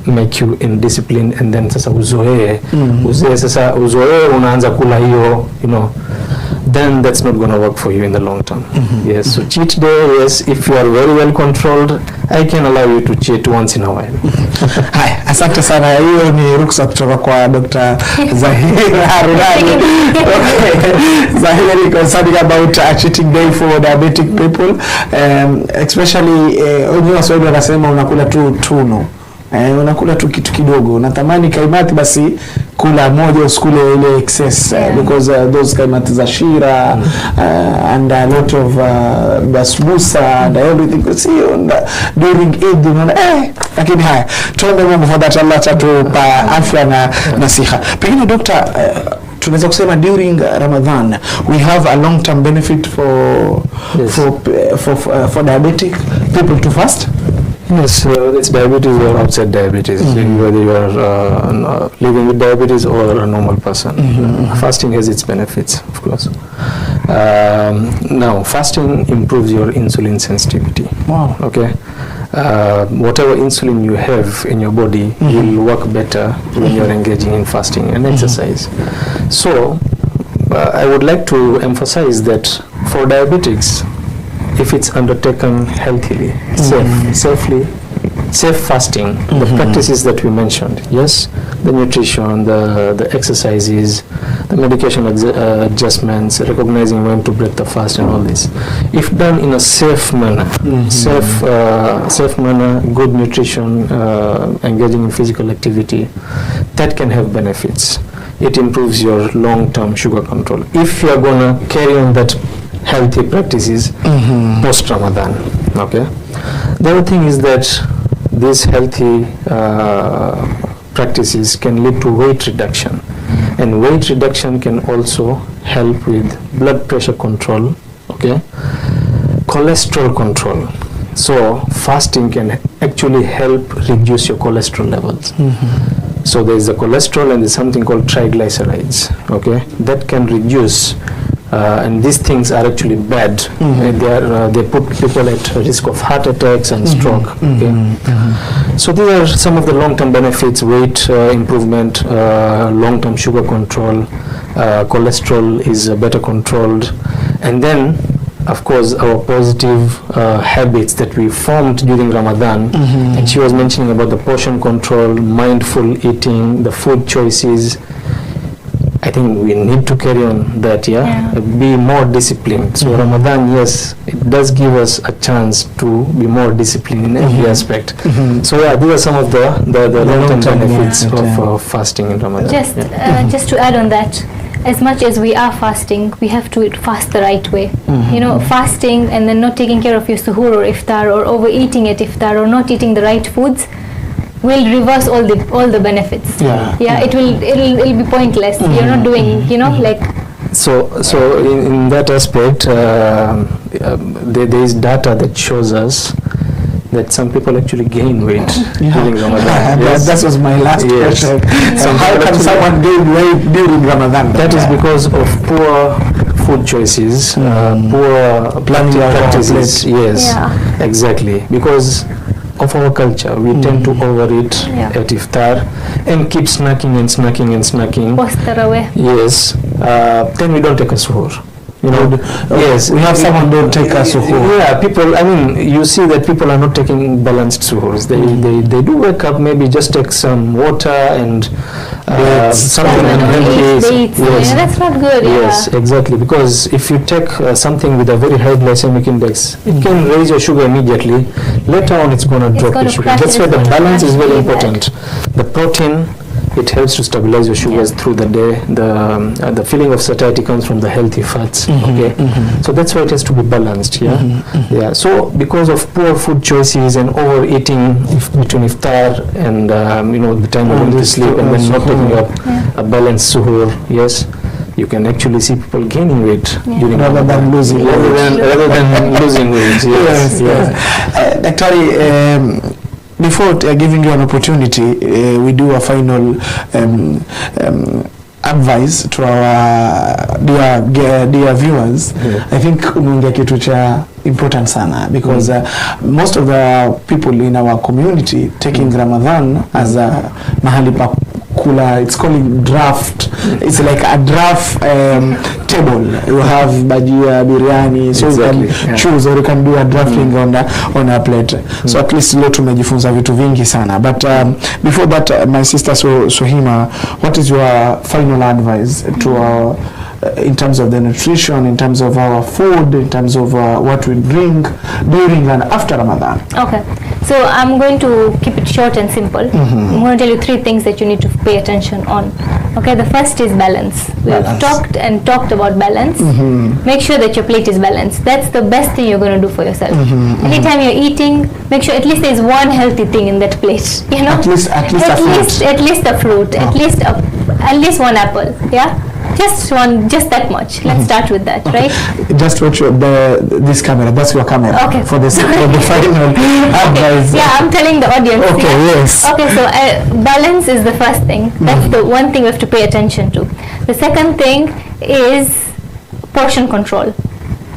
make you indisciplined and then sasa uzoee unaanza kula hiyo, then that's not going to work for you in the long term. Yes, so cheat day, yes, if you are very well controlled, I can allow you to cheat once in a while. Hai, asante sana. Hiyo ni ruksa kutoka kwa Dr. Zaheer Harunany. Zaheer is concerned about a cheating day for diabetic people, especially Waswahili wanasema unakula tu tuno. Unakula tu kitu kidogo, unatamani kaimati, basi kula moja usikule ile excess, because those kaimati za shira and a lot of basbusa and everything, see during Eid lakini haya tuombe Mungu for that Allah tatupa afya na nasiha. Pengine doctor, tunaweza kusema during Ramadan we have a long term benefit for diabetic people to fast. Yes, it's diabetes or outside diabetes, whether you are living with diabetes or a normal person. Fasting has its benefits, of course. Now, fasting improves your insulin sensitivity. Wow. Okay. Whatever insulin you have in your body will work better when you are engaging in fasting and exercise. So, I would like to emphasize that for diabetics, if it's undertaken healthily, safe fasting, the practices that we mentioned, yes, the nutrition, the exercises, the medication adjustments, recognizing when to break the fast and all this, if done in a safe manner, safe manner, good nutrition, engaging in physical activity, that can have benefits. It improves your long-term sugar control. If you are going to carry on that healthy practices post-Ramadan. Okay. The other thing is that these healthy practices can lead to weight reduction, and weight reduction can also help with blood pressure control. Okay, cholesterol control. So fasting can actually help reduce your cholesterol levels. So there is the cholesterol and there's something called triglycerides. Okay, that can reduce. And these things are actually bad. They put people at risk of heart attacks and stroke. Okay? So these are some of the long-term benefits: weight improvement, long-term sugar control, cholesterol is better controlled, and then of course our positive habits that we formed during Ramadan. And she was mentioning about the portion control, mindful eating, the food choices. I think we need to carry on that, be more disciplined. So Ramadan, yes, it does give us a chance to be more disciplined in every aspect. So yeah, these are some of the long-term benefits of fasting in Ramadan. Just to add on that, as much as we are fasting, we have to fast the right way. You know, fasting and then not taking care of your suhur or iftar, or overeating at iftar, or not eating the right foods, will reverse all the benefits. It'll be pointless. You're not doing, you know, like. So in that aspect, there is data that shows us that some people actually gain weight during Ramadan. That was my last question. So how can someone gain weight during Ramadan? That is because of poor food choices, poor planning practices. Yes, exactly. Because of our culture, we tend to overeat at iftar and keep snacking. Post-Ramadan. Yes, then we don't take a suhur. You know, yes, we have someone don't take a suhur. Yeah, people. I mean, you see that people are not taking balanced suhurs. They do wake up, maybe just take some water and something unhealthy. Yes, that's not good. Yes, exactly. Because if you take something with a very high glycemic index, it can raise your sugar immediately. Later on, it's going to drop your sugar. That's why the balance is very important. The protein, it helps to stabilize your sugars through the day. The feeling of satiety comes from the healthy fats. So that's why it has to be balanced. So because of poor food choices and overeating between iftar and the time of going to sleep, and then not taking up a balanced suhoor, yes, you can actually see people gaining weight during rather than losing weight. Rather than losing weight. Actually, before giving you an opportunity, we do a final advice to our dear viewers. I think umeongea kitu cha important sana, because most of the people in our community taking Ramadan as a mahali pa kula, it's calling draft. It's like a draft table. You have bajia, biryani, so you can choose, or you can do a drafting on a plate. So at least leo tumejifunza vitu vingi sana. But before that, my sister Suhima, what is your final advice to our in terms of the nutrition, in terms of our food, in terms of what we drink during and after Ramadan? Okay, so I'm going to keep it short and simple. I'm going to tell you 3 things that you need to pay attention on. Okay, the first is balance. We've talked about balance. Make sure that your plate is balanced. That's the best thing you're going to do for yourself. Anytime you're eating, make sure at least there's one healthy thing in that plate. You know, at least a fruit, at least one apple. Yeah. Just that much. Let's start with that, right? Just watch this camera. That's your camera. Okay. For the final advice. Yeah, I'm telling the audience. Okay. Yes. Okay. So balance is the first thing. That's the one thing we have to pay attention to. The second thing is portion control.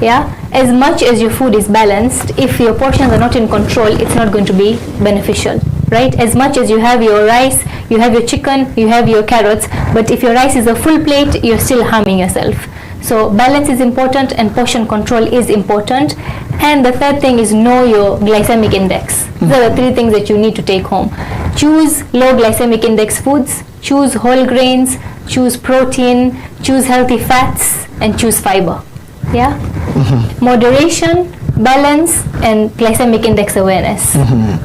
Yeah. As much as your food is balanced, if your portions are not in control, it's not going to be beneficial. Right? As much as you have your rice, you have your chicken, you have your carrots, but if your rice is a full plate, you're still harming yourself. So balance is important and portion control is important. And the third thing is know your glycemic index. These are the 3 things that you need to take home. Choose low glycemic index foods, choose whole grains, choose protein, choose healthy fats, and choose fiber. Yeah? Moderation, balance, and glycemic index awareness.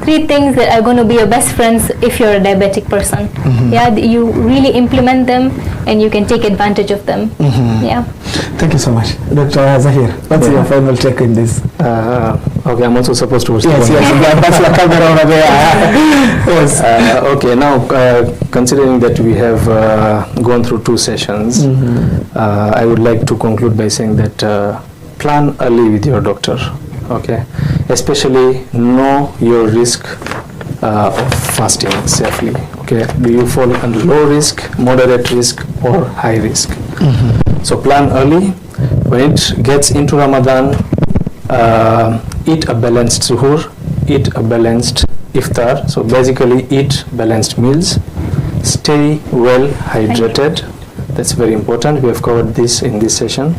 3 things that are going to be your best friends if you're a diabetic person. Yeah, you really implement them and you can take advantage of them. Yeah. Thank you so much, Dr. Zaheer. What's your final take in this? Okay, I'm also supposed to. Yes, that's your camera over there. Yes. Okay, now considering that we have gone through 2 sessions, I would like to conclude by saying that plan early with your doctor. Okay, especially know your risk of fasting safely. Okay, do you fall under low risk, moderate risk, or high risk? So plan early. When it gets into Ramadan, eat a balanced suhoor, eat a balanced iftar. So basically eat balanced meals. Stay well hydrated. That's very important. We have covered this in this session.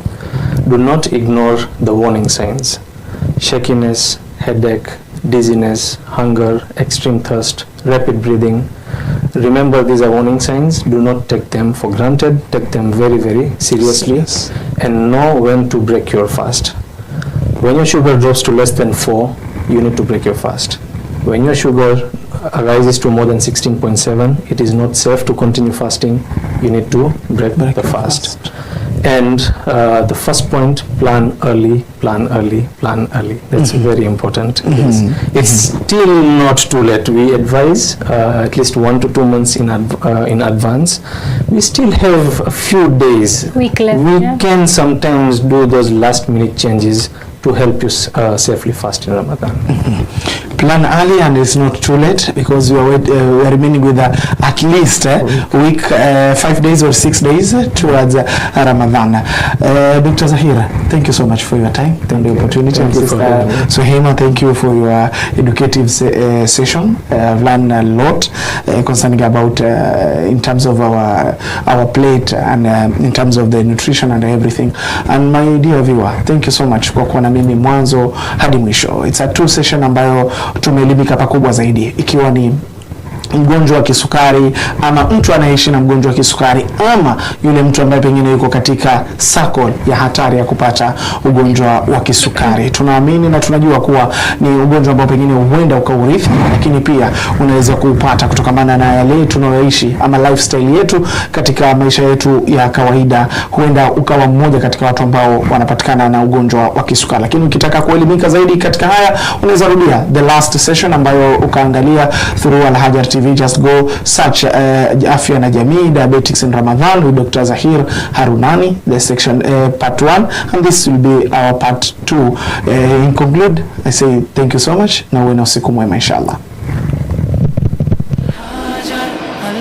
Do not ignore the warning signs: shakiness, headache, dizziness, hunger, extreme thirst, rapid breathing. Remember, these are warning signs. Do not take them for granted. Take them very, very seriously, and know when to break your fast. When your sugar drops to less than 4, you need to break your fast. When your sugar rises to more than 16.7, it is not safe to continue fasting. You need to break the fast. And the first point, plan early, plan early, plan early. That's very important. Yes. It's still not too late. We advise at least 1 to 2 months in advance. We still have a few days. We can sometimes do those last minute changes to help you safely fast in Ramadan. Plan early, and it's not too late, because we are remaining with at least week 5 days or 6 days towards Ramadan. Dr. Zaheer, thank you so much for your time and the opportunity. Thank you for having me. Suhema, thank you for your educative session. I've learned a lot concerning about in terms of our plate and in terms of the nutrition and everything. And my dear viewer, thank you so much kwa kuwa na mimi mwanzo hadi mwisho. It's a 2 session ambayo tumeelimika pakubwa zaidi, ikiwa ni mgonjwa wa kisukari ama mtu anaishi na mgonjwa wa kisukari ama yule mtu ambaye pengine yuko katika circle ya hatari ya kupata ugonjwa wa kisukari. Tunaamini na tunajua kuwa ni ugonjwa ambao pengine huenda ukaurithi, lakini pia unaweza kuupata kutokana na yale tunayoishi ama lifestyle yetu katika maisha yetu ya kawaida. Huenda ukawa mmoja katika watu ambao wanapatikana na ugonjwa wa kisukari. Lakini ukitaka kuelimika zaidi katika haya, unaweza rudia the last session ambayo ukaangalia through Al-Haajar TV. Just go search Afya na Jamii, Diabetics in Ramadan with Dr. Zaheer Harunany, the section part 1, and this will be our part 2. In conclude, I say thank you so much, na uwe na usiku mwema inshallah.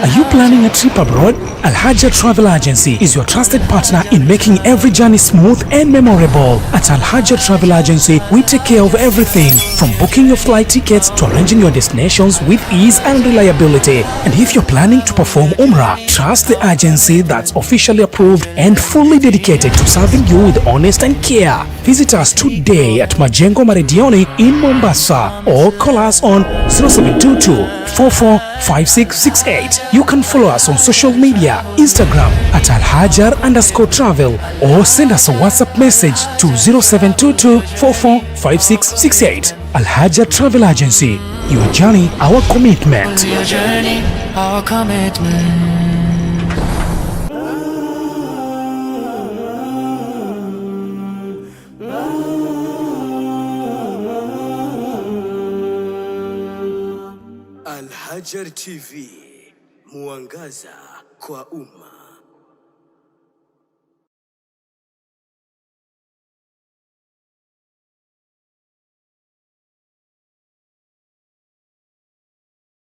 Are you planning a trip abroad? Al-Haajar Travel Agency is your trusted partner in making every journey smooth and memorable. At Al-Haajar Travel Agency, we take care of everything from booking your flight tickets to arranging your destinations with ease and reliability. And if you're planning to perform Umrah, trust the agency that's officially approved and fully dedicated to serving you with honest and care. Visit us today at Majengo Maridioni in Mombasa or call us on 0722 445668. You can follow us on social media, Instagram at Al-Haajar_travel, or send us a WhatsApp message to 0722 445668. Al-Haajar Travel Agency, your journey, our commitment. Your journey, our commitment. Al-Haajar TV, mwangaza kwa umma.